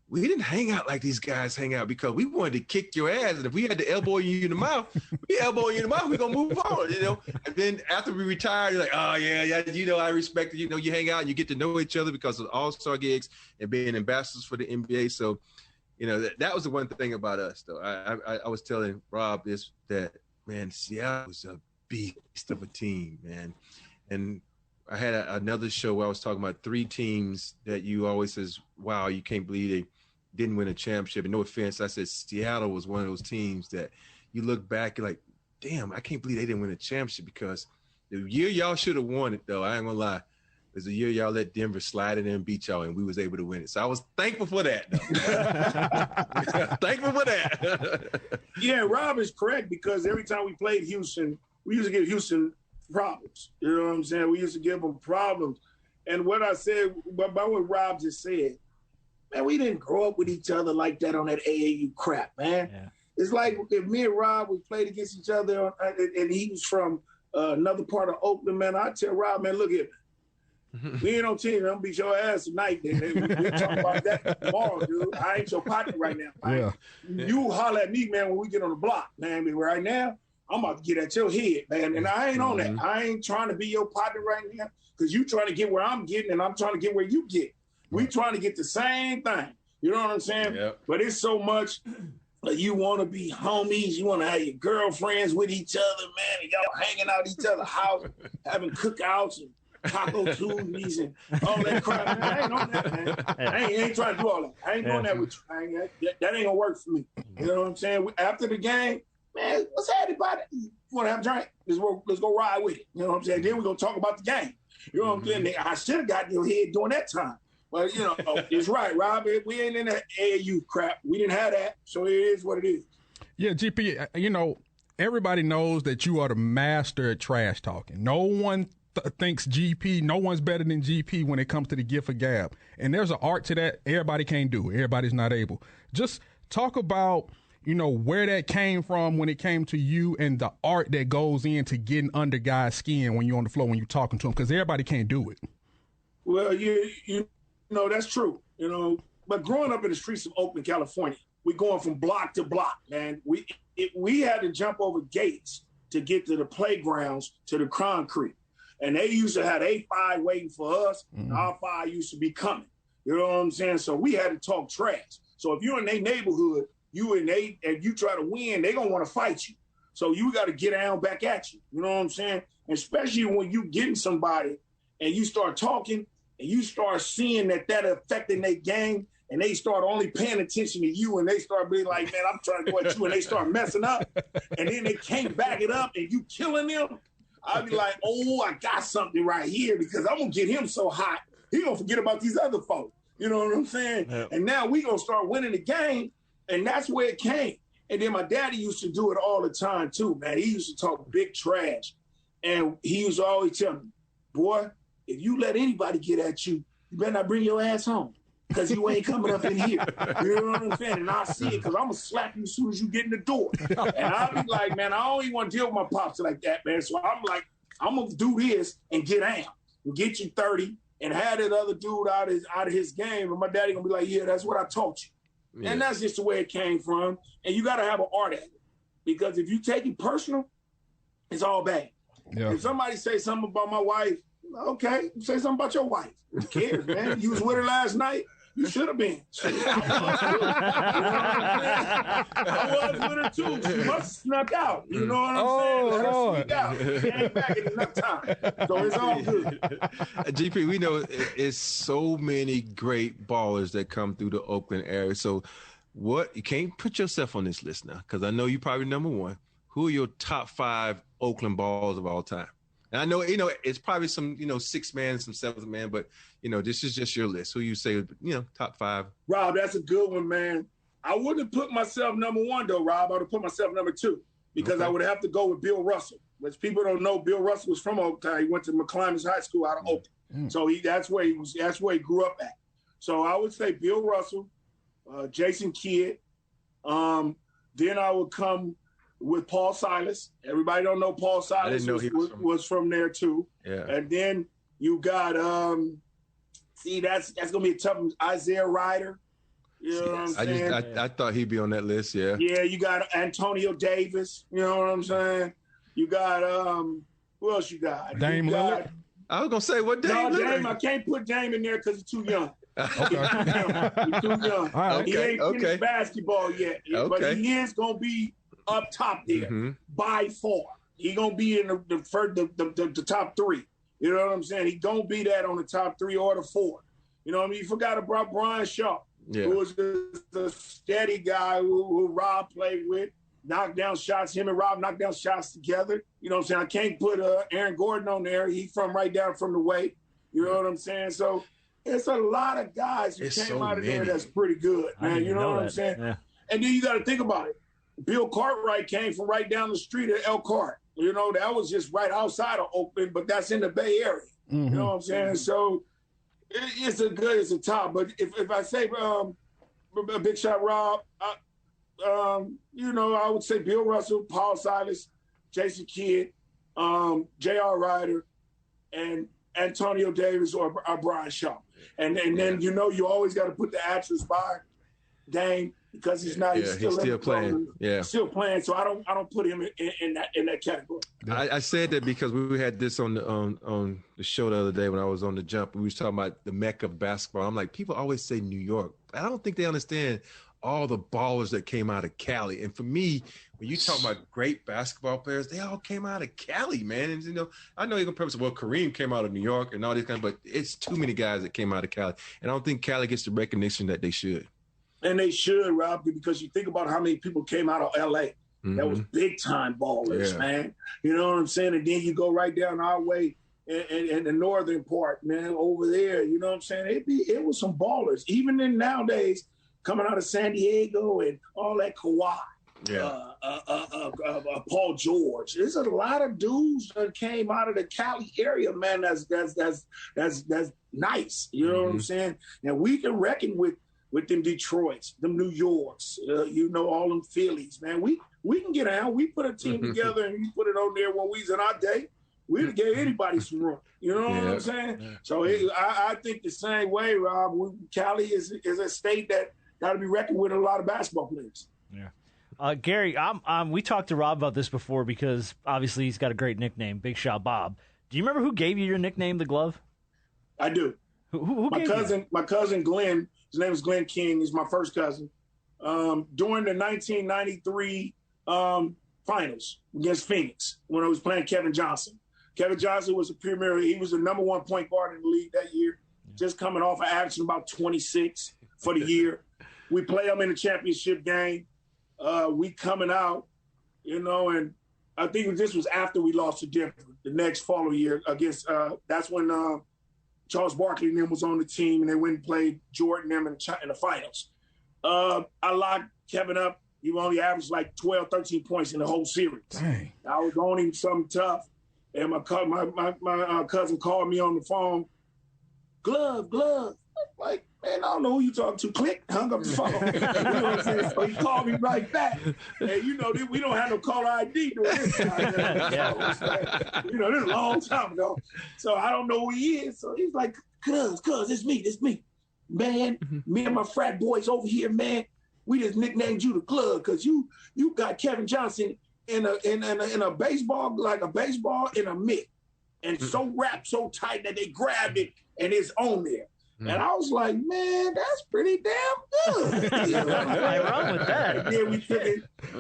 S5: we didn't hang out like these guys hang out because we wanted to kick your ass. And if we had to elbow you in the mouth, we're going to move on, you know. And then after we retired, you're like, oh, yeah, you know, I respect it. You know, you hang out and you get to know each other because of all-star gigs and being ambassadors for the NBA. So, you know, that was the one thing about us, though. I was telling Rob this, that, man, Seattle was a beast of a team, man. And I had another show where I was talking about three teams that you always says, wow, you can't believe they didn't win a championship. And no offense, I said Seattle was one of those teams that you look back, you're like, damn, I can't believe they didn't win a championship, because the year y'all should have won it, though, I ain't gonna lie, was the year y'all let Denver slide in there and beat y'all, and we was able to win it. So I was thankful for that. Thankful for that.
S10: Yeah, Rob is correct, because every time we played Houston, we used to give Houston problems. You know what I'm saying? We used to give them problems. And what I said, about what Rob just said, man, we didn't grow up with each other like that on that AAU crap, man. Yeah. It's like if me and Rob, we played against each other, and he was from another part of Oakland, man, I tell Rob, man, look at we ain't on team. I'm gonna beat your ass tonight. We'll talk about that tomorrow, dude. I ain't your partner right now. Yeah. You holler at me, man, when we get on the block, man. But right now, I'm about to get at your head, man. And I ain't on that. I ain't trying to be your partner right now, because you trying to get where I'm getting, and I'm trying to get where you get. We trying to get the same thing. You know what I'm saying? Yep. But it's so much. You want to be homies. You want to have your girlfriends with each other, man. And y'all hanging out at each other's house, having cookouts and Taco Tuesdays and all that crap. I ain't on that, man. I ain't trying to do all that. I ain't doing that with you. That ain't gonna work for me. You know what I'm saying? After the game, man, what's everybody? You want to have a drink? Let's go ride with it. You know what I'm saying? Then we're gonna talk about the game. You know what I'm saying? I should have got in your head during that time. But, you know, it's right, Rob. We ain't in that AAU crap. We didn't have that, so it is what it is.
S7: Yeah, GP, you know, everybody knows that you are the master at trash talking. No one thinks GP, no one's better than GP when it comes to the gift of gab. And there's an art to that. Everybody can't do it. Everybody's not able. Just talk about, you know, where that came from when it came to you and the art that goes into getting under guys' skin when you're on the floor, when you're talking to them, because everybody can't do it.
S10: Well, you know, that's true, you know. But growing up in the streets of Oakland, California, we going from block to block, man. We had to jump over gates to get to the playgrounds, to the concrete. And they used to have A5 waiting for us, and our 5 used to be coming. You know what I'm saying? So we had to talk trash. So if you're in their neighborhood, and you try to win, they're going to want to fight you. So you got to get down back at you. You know what I'm saying? Especially when you getting somebody and you start talking and you start seeing that affecting their game, and they start only paying attention to you, and they start being like, man, I'm trying to go at you, and they start messing up, and then they can't back it up, and you killing them. I'd be like, oh, I got something right here, because I'm going to get him so hot, he going to forget about these other folks. You know what I'm saying? Yep. And now we going to start winning the game, and that's where it came. And then my daddy used to do it all the time too, man. He used to talk big trash. And he used to always tell me, boy, if you let anybody get at you, you better not bring your ass home because you ain't coming up in here. You know what I'm saying? And I see it because I'm going to slap you as soon as you get in the door. And I'll be like, man, I don't even want to deal with my pops like that, man. So I'm like, I'm going to do this and get out and get you 30 and have that other dude out of his game. And my daddy going to be like, yeah, that's what I taught you. Yeah. And that's just the way it came from. And you got to have an art at it. Because if you take it personal, it's all bad. Yeah. If somebody say something about my wife, okay, say something about your wife. Who cares, man? You was with her last night. You should have been. I was with her too. She must have snuck out. You know what I'm saying? Let her sneak out. She ain't back in enough time. So it's all good.
S5: GP, we know it's so many great ballers that come through the Oakland area. So you can't put yourself on this list now because I know you're probably number one. Who are your top 5 Oakland ballers of all time? And I know, it's probably some, 6th man, some 7th man, but, this is just your list. Who you say, top 5?
S10: Rob, that's a good one, man. I wouldn't have put myself number 1, though, Rob. I would have put myself number 2 because I would have to go with Bill Russell. Which people don't know, Bill Russell was from Oakland. He went to McClymonds High School out of Oakland. So that's where he grew up at. So I would say Bill Russell, Jason Kidd. Then I would come with Paul Silas. Everybody don't know Paul Silas was from there too. Yeah. And then you got that's gonna be a tough one. Isaiah Ryder. You know what I'm saying?
S5: I thought he'd be on that list, yeah.
S10: Yeah, you got Antonio Davis, you know what I'm saying? You got who else you got?
S7: Dame Lillard.
S5: I was gonna say what Dame Lillard.
S10: Dame, I can't put Dame in there because he's too young.
S7: Okay.
S10: He's too young.
S7: Right,
S10: he ain't finished basketball yet. But he is gonna be up top there by far. He gonna be in the top 3. You know what I'm saying? He gonna be that on the top 3 or the 4. You know what I mean? You forgot about Brian Shaw, who was the steady guy who Rob played with, knocked down shots. Him and Rob knocked down shots together. You know what I'm saying? I can't put Aaron Gordon on there. He from right down from the way. You know what I'm saying? So it's a lot of guys who came out of there that's pretty good, man. You know what I'm saying? Yeah. And then you got to think about it. Bill Cartwright came from right down the street at Elkhart. You know, that was just right outside of Oakland, but that's in the Bay Area. You know what I'm saying? So it's a top. But if I say a big shot, Rob, I would say Bill Russell, Paul Silas, Jason Kidd, J.R. Ryder, and Antonio Davis or Brian Shaw. And then, you always got to put the asterisk by Dame because he's not. He's still playing. Still playing. So I don't put him in that category.
S5: I said that because we had this on the show the other day when I was on the jump. We was talking about the mecca of basketball. I'm like, people always say New York. I don't think they understand all the ballers that came out of Cali. And for me, when you talk about great basketball players, they all came out of Cali, man. And, I know you're going to preface, well, Kareem came out of New York and all these kind of, but it's too many guys that came out of Cali. And I don't think Cali gets the recognition that they should.
S10: And they should, Rob, because you think about how many people came out of L.A. That was big-time ballers, man. You know what I'm saying? And then you go right down our way in the northern part, man, over there. You know what I'm saying? It was some ballers. Even in nowadays, coming out of San Diego and all that Kawhi, Paul George. There's a lot of dudes that came out of the Cali area, man. That's nice. You know what I'm saying? And we can reckon with them Detroits, them New Yorks, all them Phillies, man. We can get out. We put a team together and we put it on there when we was in our day. We'd have gave anybody some room. You know what I'm saying? Yeah. So I think the same way, Rob. Cali is a state that got to be reckoned with a lot of basketball players.
S9: Yeah. Gary, we talked to Rob about this before because obviously he's got a great nickname, Big Shot Bob. Do you remember who gave you your nickname, the Glove?
S10: I do.
S9: Who
S10: my
S9: gave
S10: cousin?
S9: You?
S10: My cousin Glenn. His name is Glenn King. He's my first cousin. During the 1993 finals against Phoenix, when I was playing Kevin Johnson. Kevin Johnson was he was the number 1 point guard in the league that year, just coming off of averaging about 26 for the year. We play him in the championship game. We coming out, and I think this was after we lost to Denver the next following year against, that's when Charles Barkley and them was on the team and they went and played Jordan and them in the finals. I locked Kevin up He only averaged like 12, 13 points in the whole series.
S7: Dang. I
S10: was on him something tough, and my cousin called me on the phone. Glove. Like, man, I don't know who you talking to. Click, hung up the phone. You know what I'm saying? So he called me right back. And, you know, we don't have no caller ID during this time. You know, this is a long time ago. So I don't know who he is. So he's like, cuz, it's me. Man, me and my frat boys over here, man, we just nicknamed you the Glove because you got Kevin Johnson in a baseball, like a baseball in a mitt. And so wrapped so tight that they grabbed it and it's on there. And I was like, man, that's pretty damn good.
S9: I run with that.
S10: And then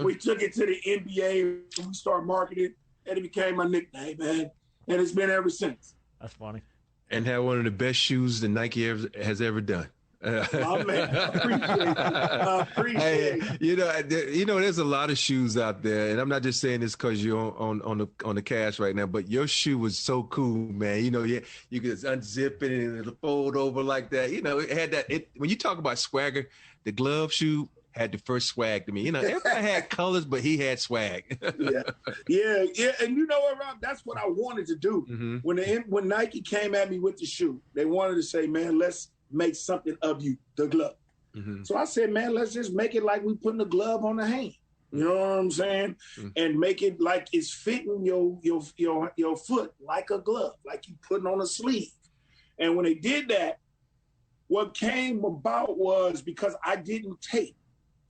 S10: we took it to the NBA and we started marketing, and it became my nickname, man. And it's been ever since.
S9: That's funny.
S5: And had one of the best shoes that Nike has ever done.
S10: Oh, man, I appreciate it.
S5: You know, there's a lot of shoes out there, and I'm not just saying this because you're on the cash right now, but your shoe was so cool, man. You know, you could unzip it and it'll fold over like that. You know, it had that. When you talk about swagger, the glove shoe had the first swag to me. You know, everybody had colors, but he had swag.
S10: Yeah. And you know what, Rob? That's what I wanted to do. When Nike came at me with the shoe, they wanted to say, man, let's make something of you, the glove. So I said, man, let's just make it like we putting a glove on the hand. You know what I'm saying? And make it like it's fitting your foot like a glove, like you putting on a sleeve. And when they did that, what came about was because I didn't tape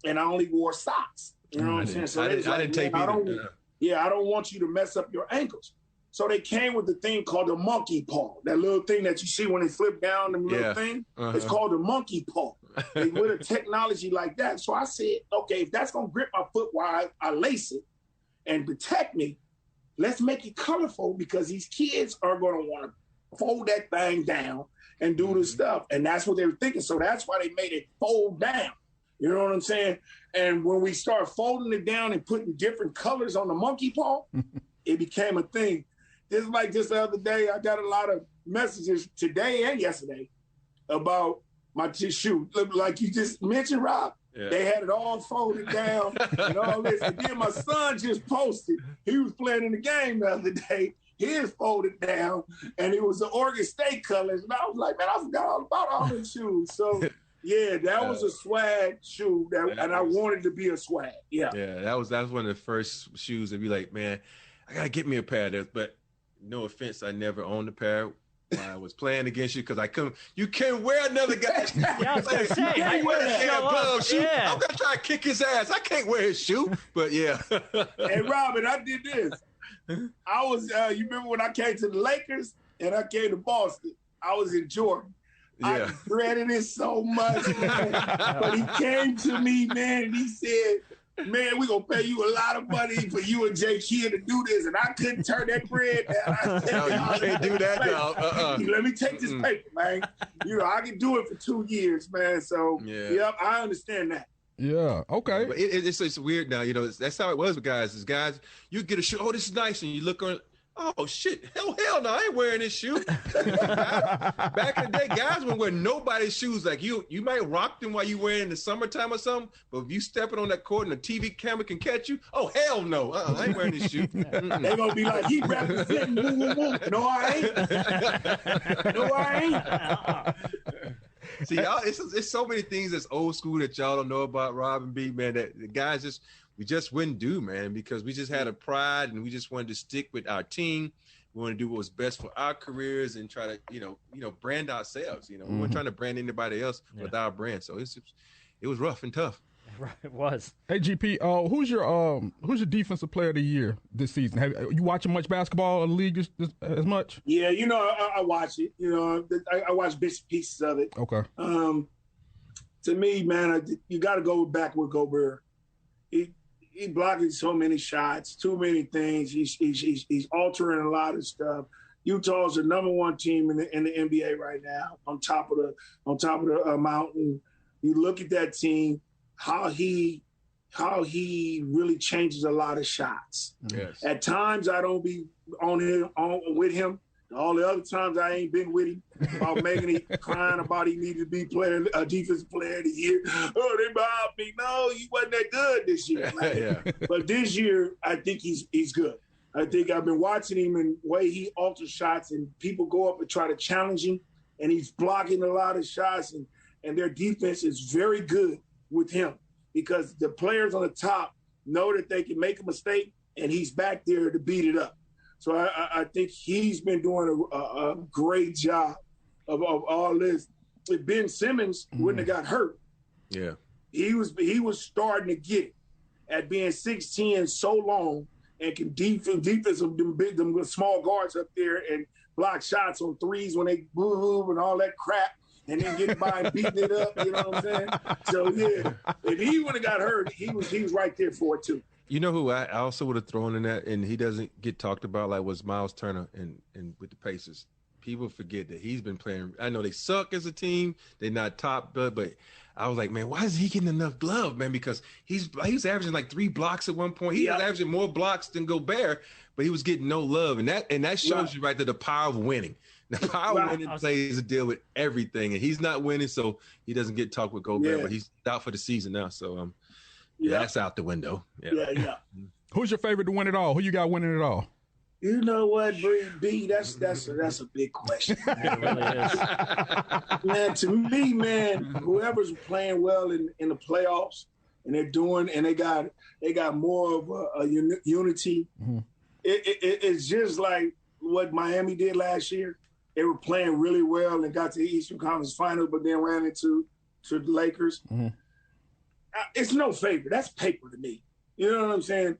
S10: and I only wore socks. You know what I'm saying? So
S5: I didn't tape either.
S10: I don't want you to mess up your ankles. So they came with the thing called the monkey paw, that little thing that you see when they flip down the little thing. It's called the monkey paw. And with a technology like that. So I said, okay, if that's going to grip my foot while I lace it and protect me, let's make it colorful because these kids are going to want to fold that thing down and do the stuff. And that's what they were thinking. So that's why they made it fold down. You know what I'm saying? And when we start folding it down and putting different colors on the monkey paw, it became a thing. Just like just the other day, I got a lot of messages today and yesterday about my shoe. Like you just mentioned, Rob, they had it all folded down and all this. And then my son just posted, he was playing in the game the other day, his folded down, and it was the Oregon State colors. And I was like, man, I forgot all about all those shoes. So, yeah, that was a swag shoe, and I wanted to be a swag. Yeah,
S5: that was one of the first shoes to be like, man, I got to get me a pair of this, but no offense, I never owned a pair when I was playing against you because I couldn't. You can't wear another guy's shoe.
S9: Yeah, I was going to say,
S5: you can't wear that damn glove shoe.
S9: Yeah.
S5: I'm going to try to kick his ass. I can't wear his shoe, but yeah.
S10: Hey, Robin, I did this. I was, you remember when I came to the Lakers and I came to Boston? I was in Jordan. I dreaded it so much, man. But he came to me, man, and he said, man, we're going to pay you a lot of money for you and Jay Kidd to do this. And I couldn't turn that bread down. I said,
S5: no, you can't do that, dog.
S10: Let me take this paper, man. You know, I can do it for 2 years, man. So, yep, I understand that.
S7: Yeah, okay.
S5: But it's weird now. You know, that's how it was with guys. Is guys, you get a shoe, oh, this is nice. And you look on, oh, shit, hell no, I ain't wearing this shoe. Back in the day, guys wouldn't wear nobody's shoes. Like you might rock them while you wear in the summertime or something, but if you stepping on that court and the TV camera can catch you, oh, hell no, I ain't wearing this shoe.
S10: They're going to be like, he representing woo, woo, woo. No, I ain't. No, I ain't.
S5: See, y'all, it's so many things that's old school that y'all don't know about Rob and B, man, that the guys we just wouldn't do, man, because we just had a pride and we just wanted to stick with our team. We want to do what was best for our careers and try to, you know, brand ourselves. You know, we weren't trying to brand anybody else with our brand. So it was rough and tough.
S9: Right, it was.
S7: Hey, GP, who's your defensive player of the year this season? Have you watching much basketball in the league as much?
S10: Yeah, you know, I watch it. You know, I watch bits and pieces of it.
S7: Okay.
S10: To me, man, you got to go back with Gobert. He blocking so many shots, too many things. He's altering a lot of stuff. Utah's the number one team in the NBA right now, on top of the mountain. You look at that team, how he really changes a lot of shots.
S5: Yes.
S10: At times I don't be with him All the other times I ain't been with him about making it crying about he needed to be defensive player of the year. Oh, they robbed me. No, he wasn't that good this year. But this year, I think he's good. I think I've been watching him and the way he alters shots, and people go up and try to challenge him, and he's blocking a lot of shots, and their defense is very good with him because the players on the top know that they can make a mistake, and he's back there to beat it up. So I think he's been doing a great job of all this. If Ben Simmons wouldn't have got hurt, he was starting to get it at being 6'10" so long and can defense of them small guards up there and block shots on threes when they move and all that crap, and then get by and beating it up. You know what I'm saying? So yeah, if he would have got hurt, he was right there for it too.
S5: You know who I also would have thrown in that, and he doesn't get talked about, like was Miles Turner and with the Pacers. People forget that he's been playing. I know they suck as a team; they're not top, but I was like, man, why is he getting enough love, man? Because he was averaging like 3 blocks at one point. He was averaging more blocks than Gobert, but he was getting no love, and that shows you right there the power of winning. The power of winning plays a deal with everything, and he's not winning, so he doesn't get talked with Gobert. But he's out for the season now, so that's out the window. Yeah.
S7: Who's your favorite to win it all? Who you got winning it all?
S10: You know what, B? That's a big question. It really is. Man, to me, man, whoever's playing well in the playoffs and they got more of a unity. Mm-hmm. It's just like what Miami did last year. They were playing really well and got to the Eastern Conference Final, but then ran into the Lakers. Mm-hmm. It's no favor. That's paper to me. You know what I'm saying?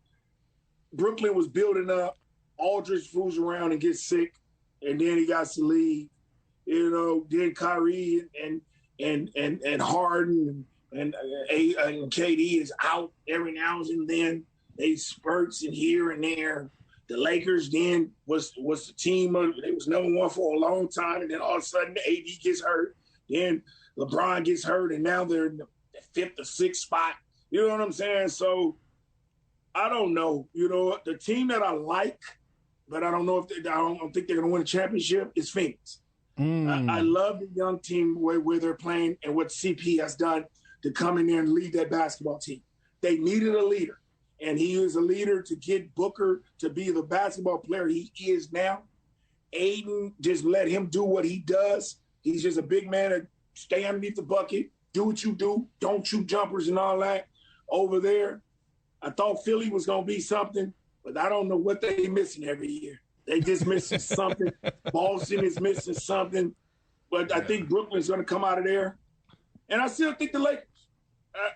S10: Brooklyn was building up. Aldridge fools around and gets sick, and then he got to leave. You know, then Kyrie and Harden and KD is out every now and then. They spurts in here and there. The Lakers then was the team. They was number one for a long time, and then all of a sudden AD gets hurt. Then LeBron gets hurt, and now they're in the 5th or 6th spot. You know what I'm saying? So I don't know. You know, the team that I like, but I don't know if I don't think they're going to win a championship, is Phoenix. I love the young team where they're playing and what CP has done to come in there and lead that basketball team. They needed a leader, and he is a leader to get Booker to be the basketball player he is now. Aiden, just let him do what he does. He's just a big man to stay underneath the bucket, do what you do, don't shoot jumpers and all that. Over there, I thought Philly was going to be something, but I don't know what they missing every year. They just missing something. Boston is missing something. But I think Brooklyn's going to come out of there. And I still think the Lakers.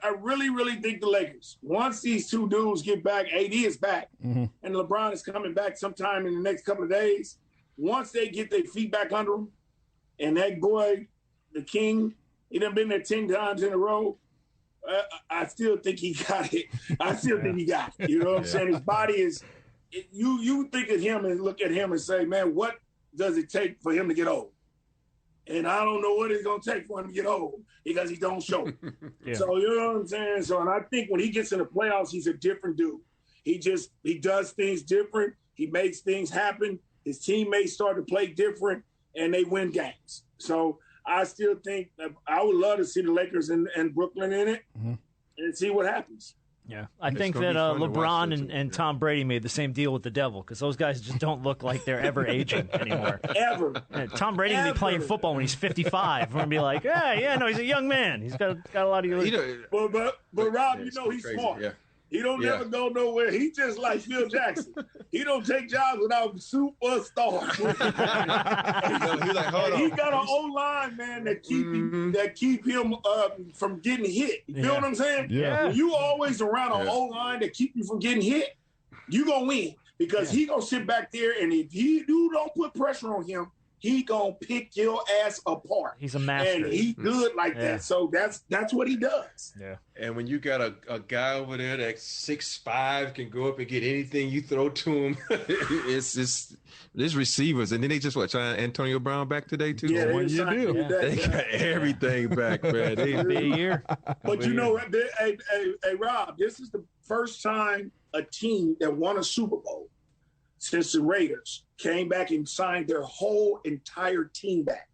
S10: I really, really think the Lakers. Once these two dudes get back, AD is back, and LeBron is coming back sometime in the next couple of days. Once they get their feet back under them, and that boy, the King, he done been there 10 times in a row, I still think he got it. I still think he got it. You know what I'm saying? His body is you think of him and look at him and say, man, what does it take for him to get old? And I don't know what it's going to take for him to get old because he don't show. So, you know what I'm saying? So, and I think when he gets in the playoffs, he's a different dude. He does things different. He makes things happen. His teammates start to play different, and they win games. So I still think that I would love to see the Lakers and Brooklyn in it and see what happens.
S9: Yeah, I think that LeBron and Tom Brady made the same deal with the devil because those guys just don't look like they're ever aging anymore.
S10: Ever.
S9: Tom Brady can be playing football when he's 55. We're going to be like, no, he's a young man. He's got a lot of
S10: But Rob, you know he's smart. Yeah. He don't never go nowhere. He just like Phil Jackson. He don't take jobs without superstars. He got an O-line, man, that keep him from getting hit. You feel what I'm saying?
S7: Yeah.
S10: When you always around an O-line that keep you from getting hit, you gonna win because he gonna sit back there, and if you don't put pressure on him, he gonna pick your ass apart.
S9: He's a master.
S10: And he good like that. So that's what he does.
S9: Yeah.
S5: And when you got a guy over there that 6'5" can go up and get anything you throw to him, it's there's receivers. And then they just trying Antonio Brown back today too?
S10: Yeah,
S5: they got everything back, man.
S9: They be a year.
S10: But you know, hey, Rob, this is the first time a team that won a Super Bowl since the Raiders came back and signed their whole entire team back.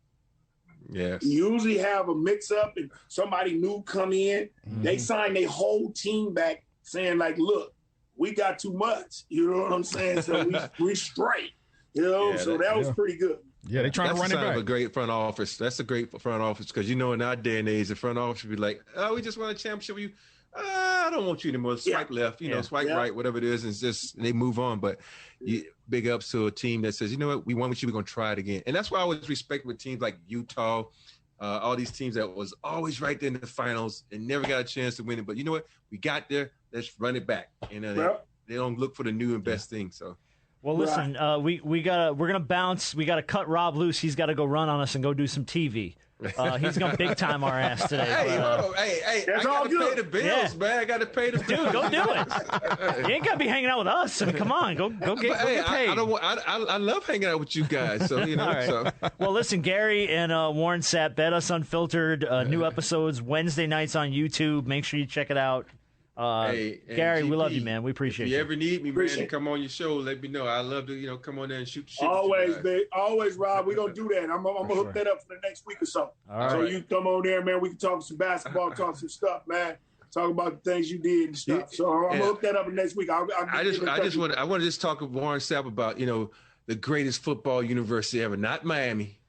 S5: Yes.
S10: You usually have a mix-up and somebody new come in. Mm-hmm. They sign their whole team back saying, like, look, we got too much. You know what I'm saying? So we straight. You know, so that was pretty good.
S7: Yeah, they trying to run it back.
S5: That's a great front office. That's a great front office because, in our day and age, the front office would be like, oh, we just won a championship with you. I don't want you anymore. Swipe left, swipe right, whatever it is. And it's just they move on. But big ups to a team that says, you know what, we won with you. We're going to try it again. And that's why I always respect with teams like Utah, all these teams that was always right there in the finals and never got a chance to win it. But you know what? We got there. Let's run it back. And they don't look for the new and best thing. So.
S9: Well, listen, we're gonna bounce. We gotta cut Rob loose. He's got to go run on us and go do some TV. He's gonna big time our ass today.
S5: Hey, I gotta pay the bills, man. I gotta pay the bills.
S9: Dude, go do it. You ain't gotta be hanging out with us. I mean, come on, go get paid.
S5: I love hanging out with you guys. So All right. So.
S9: Well, listen, Gary and Warren Sapp, Bet Us Unfiltered. New episodes Wednesday nights on YouTube. Make sure you check it out. Gary, GP, we love you, man. We appreciate you.
S5: If you ever need me, man, to come on your show, let me know. I love to, come on there and shoot.
S10: Always, babe. Always, Rob. We're going to do that. I'm going to hook that up for the next week or so. So you come on there, man. We can talk some basketball, talk some stuff, man. Talk about the things you did and stuff. So I'm going to hook that up next week. I want to just talk with Warren Sapp about, the greatest football university ever. Not Miami.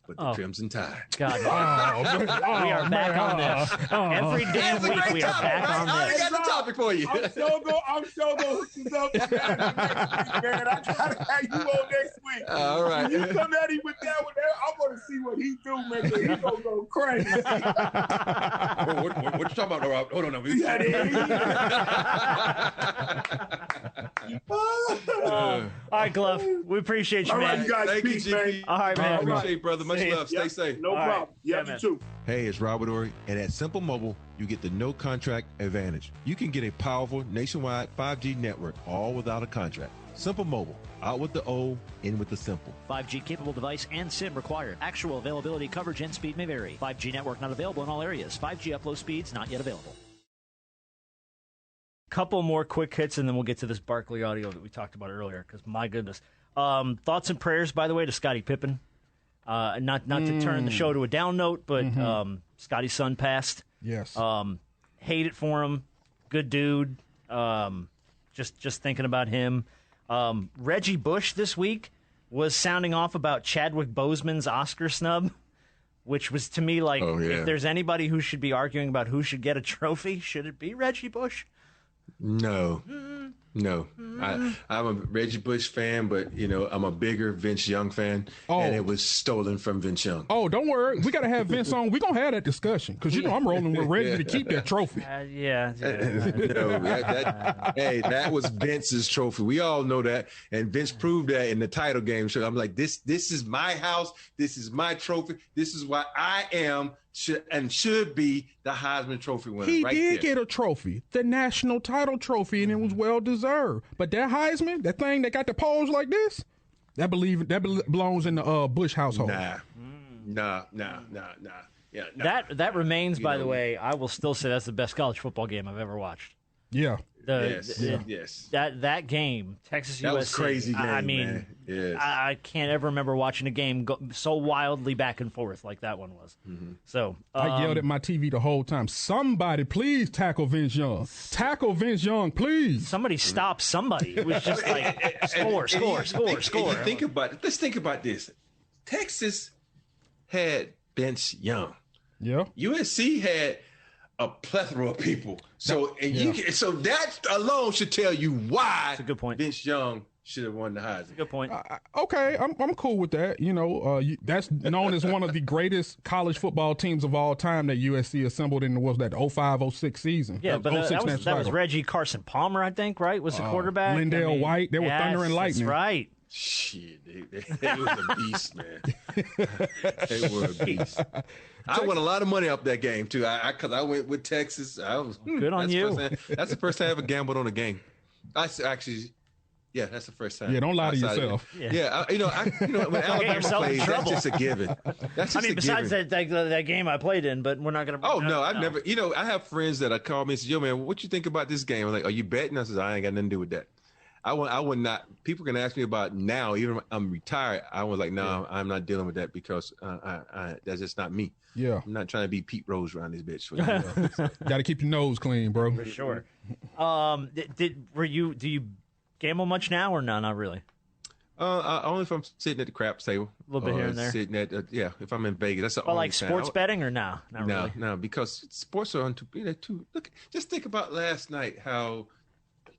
S10: But the Crimson Tide.
S9: God, we are back on this. Every damn week we are back on this.
S5: I got the topic for you.
S10: I'm so going to hook this up next week, man. I got to have you on next week.
S5: All right.
S10: When you come at him with that one, I want to see what he do, man, because he's going to go crazy.
S5: What you talking about, Rob? Hold on.
S9: All right, Glove. We appreciate you, man.
S10: All right, you guys.
S5: Thank you,
S10: peace,
S5: GP.
S10: man.
S9: All right, man.
S5: Appreciate it, brother. Much love. Stay safe.
S10: No problem. Yeah, you too.
S5: Hey, it's Robert Horry, and at Simple Mobile, you get the no contract advantage. You can get a powerful nationwide 5G network, all without a contract. Simple Mobile, out with the O, in with the simple.
S8: 5G capable device and SIM required. Actual availability, coverage, and speed may vary. 5G network not available in all areas. 5G upload speeds not yet available.
S9: Couple more quick hits, and then we'll get to this Barkley audio that we talked about earlier, because my goodness. Thoughts and prayers, by the way, to Scottie Pippen. Not to turn the show to a down note, but Scottie's son passed.
S7: Yes.
S9: Hate it for him. Good dude. Just thinking about him. Reggie Bush this week was sounding off about Chadwick Boseman's Oscar snub, which was to me like, if there's anybody who should be arguing about who should get a trophy, should it be Reggie Bush?
S5: No. I'm a Reggie Bush fan, but I'm a bigger Vince Young fan, and it was stolen from Vince Young.
S7: Oh, don't worry, we gotta have Vince on. We're gonna have that discussion because I'm rolling with Reggie to keep that trophy.
S5: That was Vince's trophy. We all know that, and Vince proved that in the title game. So I'm like, this is my house. This is my trophy. This is why I am. Should be the Heisman Trophy winner.
S7: He did get a trophy, the national title trophy, and it was well deserved. But that Heisman, that thing that got the poles like this, that belongs in the Bush household.
S5: Nah. Yeah,
S9: that remains, by the way, I will still say that's the best college football game I've ever watched.
S7: Yeah.
S5: Yes.
S9: That game, Texas USC.
S5: That was crazy game, man. Yes.
S9: I can't ever remember watching a game go so wildly back and forth like that one was. Mm-hmm. So
S7: I yelled at my TV the whole time. Somebody, please tackle Vince Young. Tackle Vince Young, please.
S9: Somebody stop somebody. It was just like score.
S5: Think about it. Let's think about this. Texas had Vince Young.
S7: Yeah.
S5: USC had a plethora of people. So so that alone should tell you why
S9: that's a good point.
S5: Vince Young should have won the Heisman.
S9: That's a good point.
S7: Okay, I'm cool with that. That's known as one of the greatest college football teams of all time that USC assembled in the 05-06 season.
S9: Yeah, but that was Reggie Carson Palmer, I think, right? Was the quarterback?
S7: Lindell White. They were thunder and lightning.
S9: That's right.
S5: Shit, they was a beast, man. They were a beast. I won a lot of money off that game too. Because I went with Texas. I was
S9: good on you.
S5: That's the first time I ever gambled on a game. That's the first time.
S7: Yeah, don't lie to yourself.
S5: When Alabama plays, that's just a given.
S9: Besides that game I played in, but we're not going to.
S5: Oh no, I've never. I have friends that call me and say, "Yo, man, what you think about this game?" I'm like, "Are you betting?" I said, "I ain't got nothing to do with that." I would not. People can ask me about now. Even if I'm retired, I was like, no, I'm not dealing with that because that's just not me.
S7: Yeah,
S5: I'm not trying to be Pete Rose around this bitch.
S7: Got to keep your nose clean, bro.
S9: For sure. Do you gamble much now or no? Not really.
S5: Only if I'm sitting at the craps table.
S9: A little bit here and there.
S5: Sitting at if I'm in Vegas, that's the only
S9: like sports betting or no? Not really.
S5: No, because sports are too. Look, just think about last night. How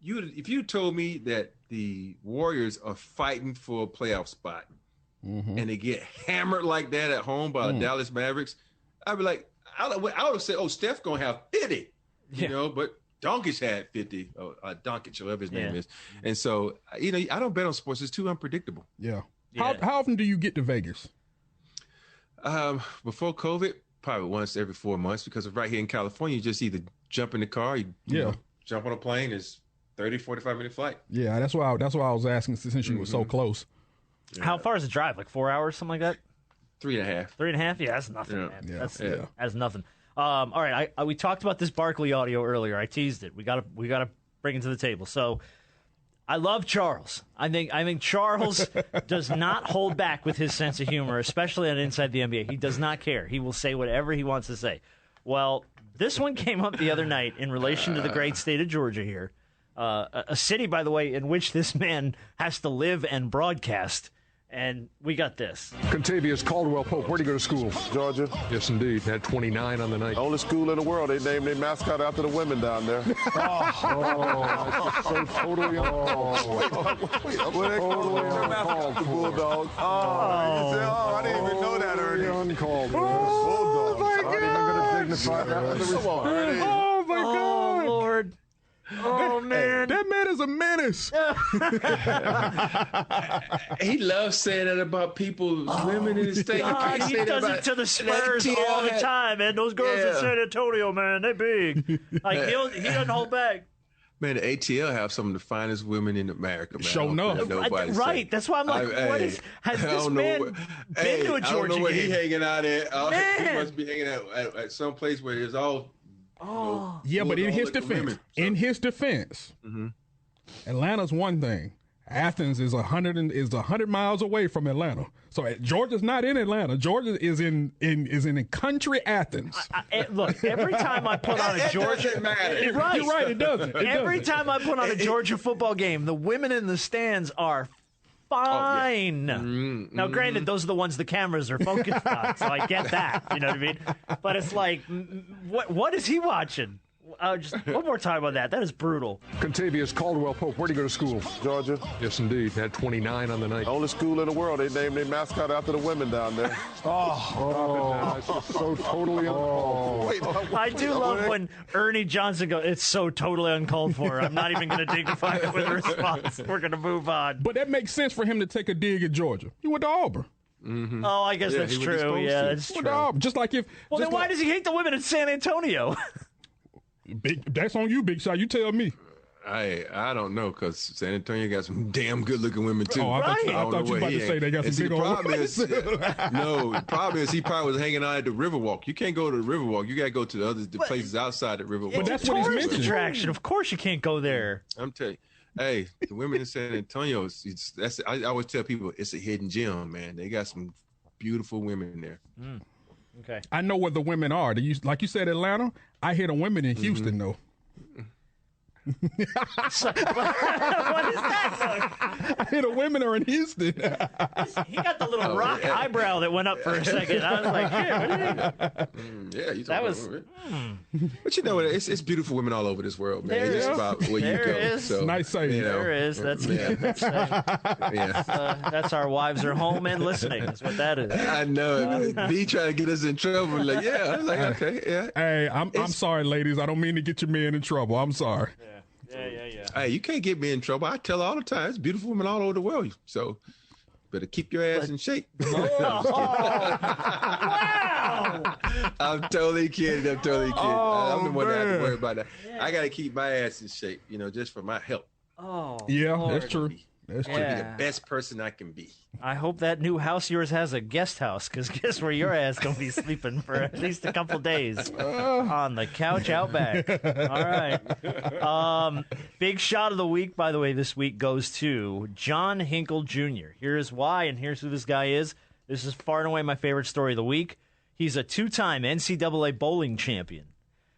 S5: if you told me that the Warriors are fighting for a playoff spot and they get hammered like that at home by the Dallas Mavericks, I'd be like, I would have said, "Oh, Steph gonna have 50," you know, but Doncic had 50, Doncic, whatever his name is. And so, I don't bet on sports. It's too unpredictable.
S7: Yeah. How often do you get to Vegas?
S5: Before COVID, probably once every 4 months, because right here in California, you just either jump in the car, you jump on a plane, it's 30, 45-minute flight. Yeah,
S7: that's why I was asking since you were so close.
S9: Yeah. How far is the drive? Like 4 hours, something like that?
S5: 3.5.
S9: 3.5? Yeah, that's nothing, man.
S5: Yeah.
S9: That's nothing. All right, we talked about this Barkley audio earlier. I teased it. We gotta bring it to the table. So, I love Charles. I think Charles does not hold back with his sense of humor, especially on Inside the NBA. He does not care. He will say whatever he wants to say. Well, this one came up the other night in relation to the great state of Georgia here, a city, by the way, in which this man has to live and broadcast. And we got this.
S11: Contavious Caldwell Pope, where'd you go to school?
S12: Georgia.
S11: Yes, indeed. Had 29 on the night.
S12: Only school in the world. They named their mascot after the women down there.
S11: That's so totally uncalled for.
S12: What they call the Bulldogs. I didn't even know that, Ernie.
S11: Uncalled for.
S12: Bulldogs.
S11: I'm not even going to dignify that with a response.
S7: Oh, my God.
S9: Lord. Oh, man.
S7: That man is a menace.
S5: He loves saying that about people's women in the state.
S9: He does it to the Spurs all the time, man. Those girls in San Antonio, man, they big. Like, he doesn't hold back.
S5: Man, the ATL have some of the finest women in America, man.
S7: Show enough.
S9: Right. That's why I'm like, has this man been to a Georgia game?
S5: I don't know where he's hanging out at. He must be hanging out at some place where there's all...
S7: yeah, but in his defense, Atlanta's one thing. Athens is 100 miles away from Atlanta. So Georgia's not in Atlanta. Georgia is in country Athens.
S9: Look, every time I put on a Georgia,
S5: doesn't matter.
S7: You're right. It doesn't.
S9: Every time I put on a Georgia football game, the women in the stands are fine. Now, granted, those are the ones the cameras are focused on, so I get that. You know what I mean? But it's like, what is he watching? Just one more time on that. That is brutal.
S11: Contavious Caldwell Pope, where'd you go to school?
S12: Georgia.
S11: Yes, indeed. Had 29 on the night.
S12: Only school in the world. They named their mascot after the women down there.
S11: That's so totally uncalled for.
S9: I do love when Ernie Johnson goes, it's so totally uncalled for. I'm not even going to dignify it with a response. We're going to move on.
S7: But that makes sense for him to take a dig at Georgia. He went to Auburn.
S5: Mm-hmm.
S9: Oh, I guess that's true. Yeah, that's true.
S7: Just like if.
S9: Well, then why does he hate the women in San Antonio?
S7: That's on you, Big Shot. You tell me.
S5: I don't know, because San Antonio got some damn good-looking women, too.
S7: Oh, I thought you were about to say they got some big old women.
S5: The problem is he probably was hanging out at the Riverwalk. You can't go to the Riverwalk. You got to go to the places outside the Riverwalk.
S7: But that's what he's mentioning.
S9: Attraction. Of course you can't go there.
S5: I'm telling you. Hey, the women in San Antonio, I always tell people it's a hidden gem, man. They got some beautiful women there.
S9: Okay.
S7: I know where the women are. Like you said, Atlanta. I hear the women in Houston, though.
S9: What is that?
S7: I hear the women are in Houston.
S9: He got the little rock eyebrow that went up for a second. I was like,
S5: that was. But you know what? It's beautiful women all over this world, man. It's just about where you go. So,
S7: nice saying.
S9: There is. That's that's our wives are home and listening. That's what that is.
S5: I know. B trying to get us in trouble. Like, okay, yeah.
S7: Hey, I'm sorry, ladies. I don't mean to get your men in trouble. I'm sorry.
S9: Yeah.
S5: Hey, you can't get me in trouble. I tell her all the time. It's beautiful women all over the world. So better keep your ass in shape.
S9: Wow.
S5: I'm totally kidding. I'm the one that has to worry about that. Yeah. I got to keep my ass in shape, just for my health.
S9: Oh,
S7: yeah, Lord. That's true. That's
S5: I want to be the best person I can be.
S9: I hope that new house yours has a guest house, because guess where your ass going to be sleeping for at least a couple days? On the couch out back. All right. Big shot of the week, by the way, this week goes to John Hinkle Jr. Here's why, and here's who this guy is. This is far and away my favorite story of the week. He's a two-time NCAA bowling champion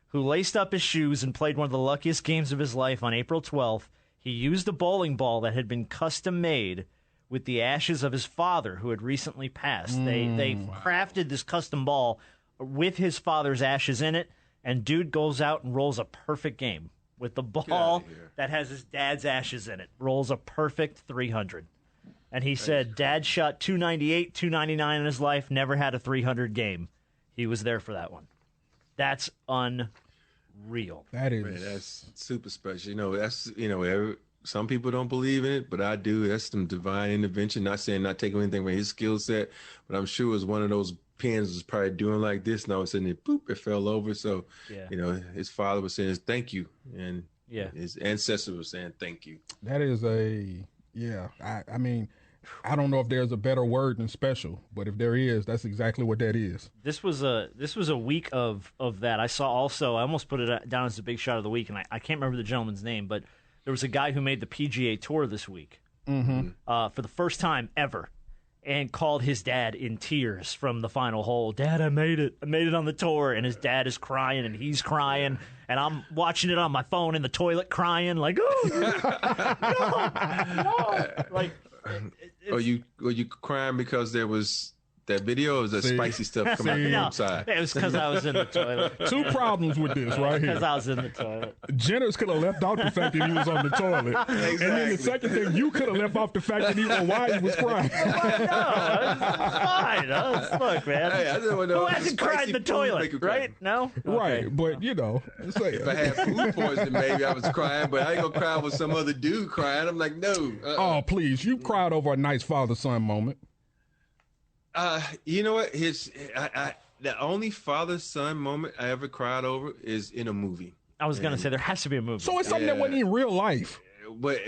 S9: who laced up his shoes and played one of the luckiest games of his life on April 12th. He used a bowling ball that had been custom-made with the ashes of his father, who had recently passed. They crafted this custom ball with his father's ashes in it, and dude goes out and rolls a perfect game with the ball that has his dad's ashes in it. Rolls a perfect 300. And he said, Dad shot 298, 299 in his life, never had a 300 game. He was there for that one. That's unreal.
S7: That is.
S5: Man, that's super special. That's, some people don't believe in it, but I do. That's some divine intervention. Not saying not taking anything from his skill set, but I'm sure it was one of those pins was probably doing like this, and all of a sudden it fell over. So, his father was saying thank you, and his ancestors were saying thank you.
S7: That is I mean, I don't know if there's a better word than special, but if there is, that's exactly what that is.
S9: This was a week of that. I saw also, I almost put it down as a big shot of the week, and I can't remember the gentleman's name, but there was a guy who made the PGA Tour this week for the first time ever, and called his dad in tears from the final hole. Dad, I made it. I made it on the tour. And his dad is crying, and he's crying. And I'm watching it on my phone in the toilet crying, like, oh, no. Like,
S5: Are you crying because there was that video, or was that spicy stuff coming from outside?
S9: It was because I was in the toilet.
S7: Two problems with this right here.
S9: Because I was in the toilet.
S7: Jenners could have left out the fact that he was on the toilet.
S5: Exactly.
S7: And then the second thing, you could have left off the fact that why he was crying.
S9: No, it's fine. Look, man.
S5: Hey, I don't know.
S9: Who hasn't cried in the toilet, right? No?
S7: Right,
S9: Okay.
S7: but
S5: if I had food poisoning, maybe I was crying, but I ain't gonna cry with some other dude crying. I'm like, no.
S7: Oh, please. You cried over a nice father-son moment.
S5: You know what? The only father-son moment I ever cried over is in a movie.
S9: I was going to say there has to be a movie.
S7: So it's something that wasn't in real life.
S5: But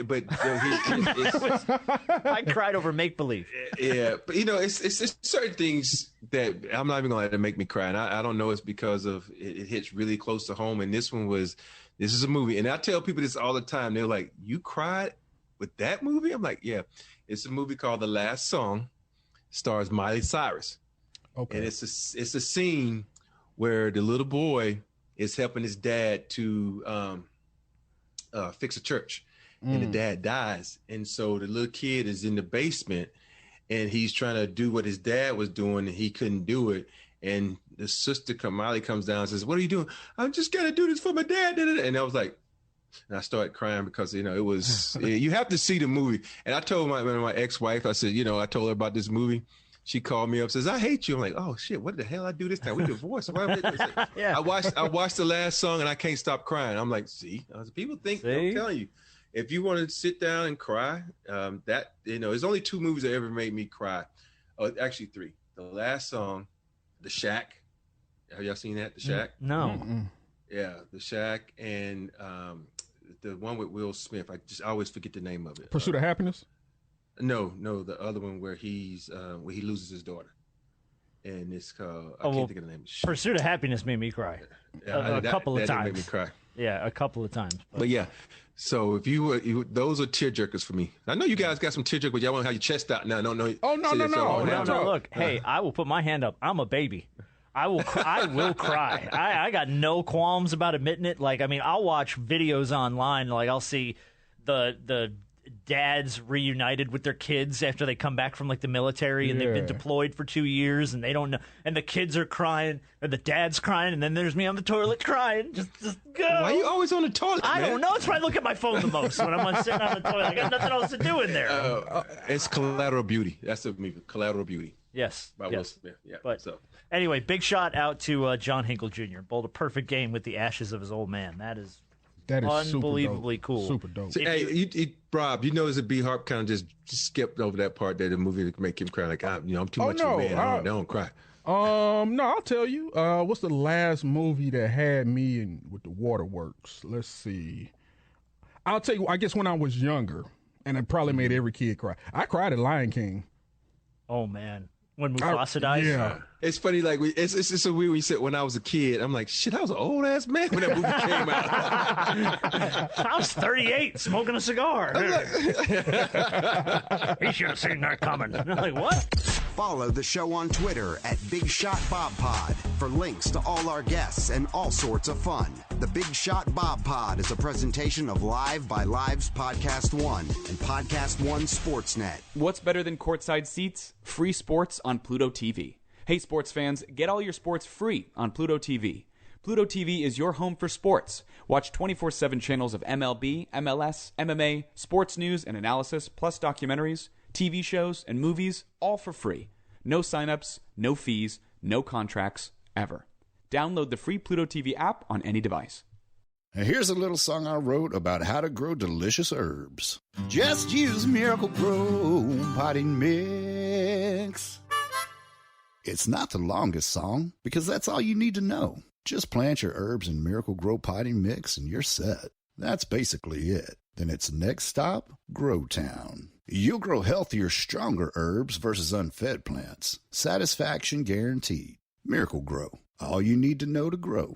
S9: I cried over Make Believe.
S5: Yeah, but it's certain things that I'm not even gonna let it make me cry. And I don't know it's because of it hits really close to home. And this is a movie, and I tell people this all the time. They're like, "You cried with that movie?" I'm like, "Yeah." It's a movie called The Last Song. Stars Miley Cyrus. Okay. And it's a scene where the little boy is helping his dad to fix a church, and the dad dies, and so the little kid is in the basement, and he's trying to do what his dad was doing, and he couldn't do it. And the sister Miley comes down and says, "What are you doing?" "I'm just gonna do this for my dad." And I was like, and I started crying because, it was, you have to see the movie. And I told my ex-wife, I said, I told her about this movie. She called me up, says, "I hate you." I'm like, "Oh shit, what the hell I do this time? We divorced."
S9: Yeah. I
S5: watched The Last Song, and I can't stop crying. I'm like, see, people think, I'm telling you, if you want to sit down and cry, there's only two movies that ever made me cry. Oh, actually three. The Last Song, The Shaq. Have y'all seen that? The Shaq?
S9: No.
S5: Yeah, The Shaq, and the one with Will Smith. I always forget the name of it.
S7: Pursuit of Happiness?
S5: No, the other one where he loses his daughter, and it's called I can't think of the name.
S9: Pursuit of Happiness made me cry a couple of times.
S5: Made me cry.
S9: Yeah, a couple of times.
S5: But yeah, so if those are tear jerkers for me. I know you guys got some tear jerkers, but y'all want to have your chest out now. Don't know.
S7: Oh no!
S9: Look, hey, I will put my hand up. I'm a baby. I will cry. I got no qualms about admitting it. Like, I mean, I'll watch videos online. Like, I'll see the dads reunited with their kids after they come back from like the military and they've been deployed for 2 years and they don't know, and the kids are crying and the dad's crying, and then there's me on the toilet crying. Just go.
S5: Why are you always on the toilet?
S9: I don't know. It's why I look at my phone the most when I'm sitting on the toilet. I got nothing else to do in there.
S5: It's Collateral Beauty. That's the movie, Collateral Beauty.
S9: Yes.
S5: By Will Smith. Yeah.
S9: But anyway, big shout out to John Hinkle Jr. Bowled a perfect game with the ashes of his old man. That is unbelievably cool.
S7: Super dope.
S5: So, hey, Rob, you notice that B Harp kind of just skipped over that part there, the movie to make him cry. Like, I'm too much of a man. I don't cry.
S7: No, I'll tell you. What's the last movie that had me with the waterworks? Let's see. I'll tell you. I guess when I was younger, And it probably made every kid cry. I cried at Lion King.
S9: Oh, man. When Mufasa dies?
S7: Yeah.
S5: It's funny, like, it's just so weird when you said, when I was a kid, I'm like, shit, I was an old-ass man when that movie came out.
S9: I was 38 smoking a cigar. He should have seen that coming. I'm like, what?
S4: Follow the show on Twitter at Big Shot Bob Pod for links to all our guests and all sorts of fun. The Big Shot Bob Pod is a presentation of Live by Live's Podcast One and Podcast One Sportsnet.
S13: What's better than courtside seats? Free sports on Pluto TV. Hey, sports fans, get all your sports free on Pluto TV. Pluto TV is your home for sports. Watch 24/7 channels of MLB, MLS, MMA, sports news and analysis, plus documentaries, TV shows, and movies, all for free. No signups, no fees, no contracts, ever. Download the free Pluto TV app on any device.
S14: Here's a little song I wrote about how to grow delicious herbs. Just use Miracle-Gro Potting Mix. It's not the longest song, because that's all you need to know. Just plant your herbs in Miracle-Gro Potting Mix and you're set. That's basically it. Then it's next stop, Grow Town. You'll grow healthier, stronger herbs versus unfed plants. Satisfaction guaranteed. Miracle-Gro. All you need to know to grow.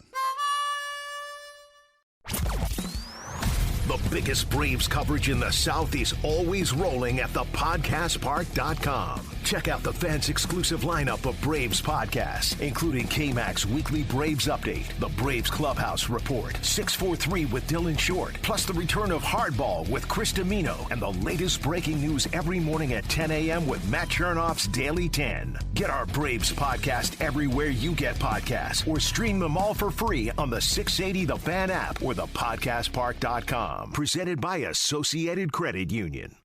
S1: The biggest Braves coverage in the South is always rolling at thepodcastpark.com. Check out the fans' exclusive lineup of Braves podcasts, including K-Mac's Weekly Braves Update, the Braves Clubhouse Report, 643 with Dylan Short, plus the return of Hardball with Chris Domino, and the latest breaking news every morning at 10 a.m. with Matt Chernoff's Daily 10. Get our Braves podcast everywhere you get podcasts, or stream them all for free on the 680 The Fan app or thepodcastpark.com. Presented by Associated Credit Union.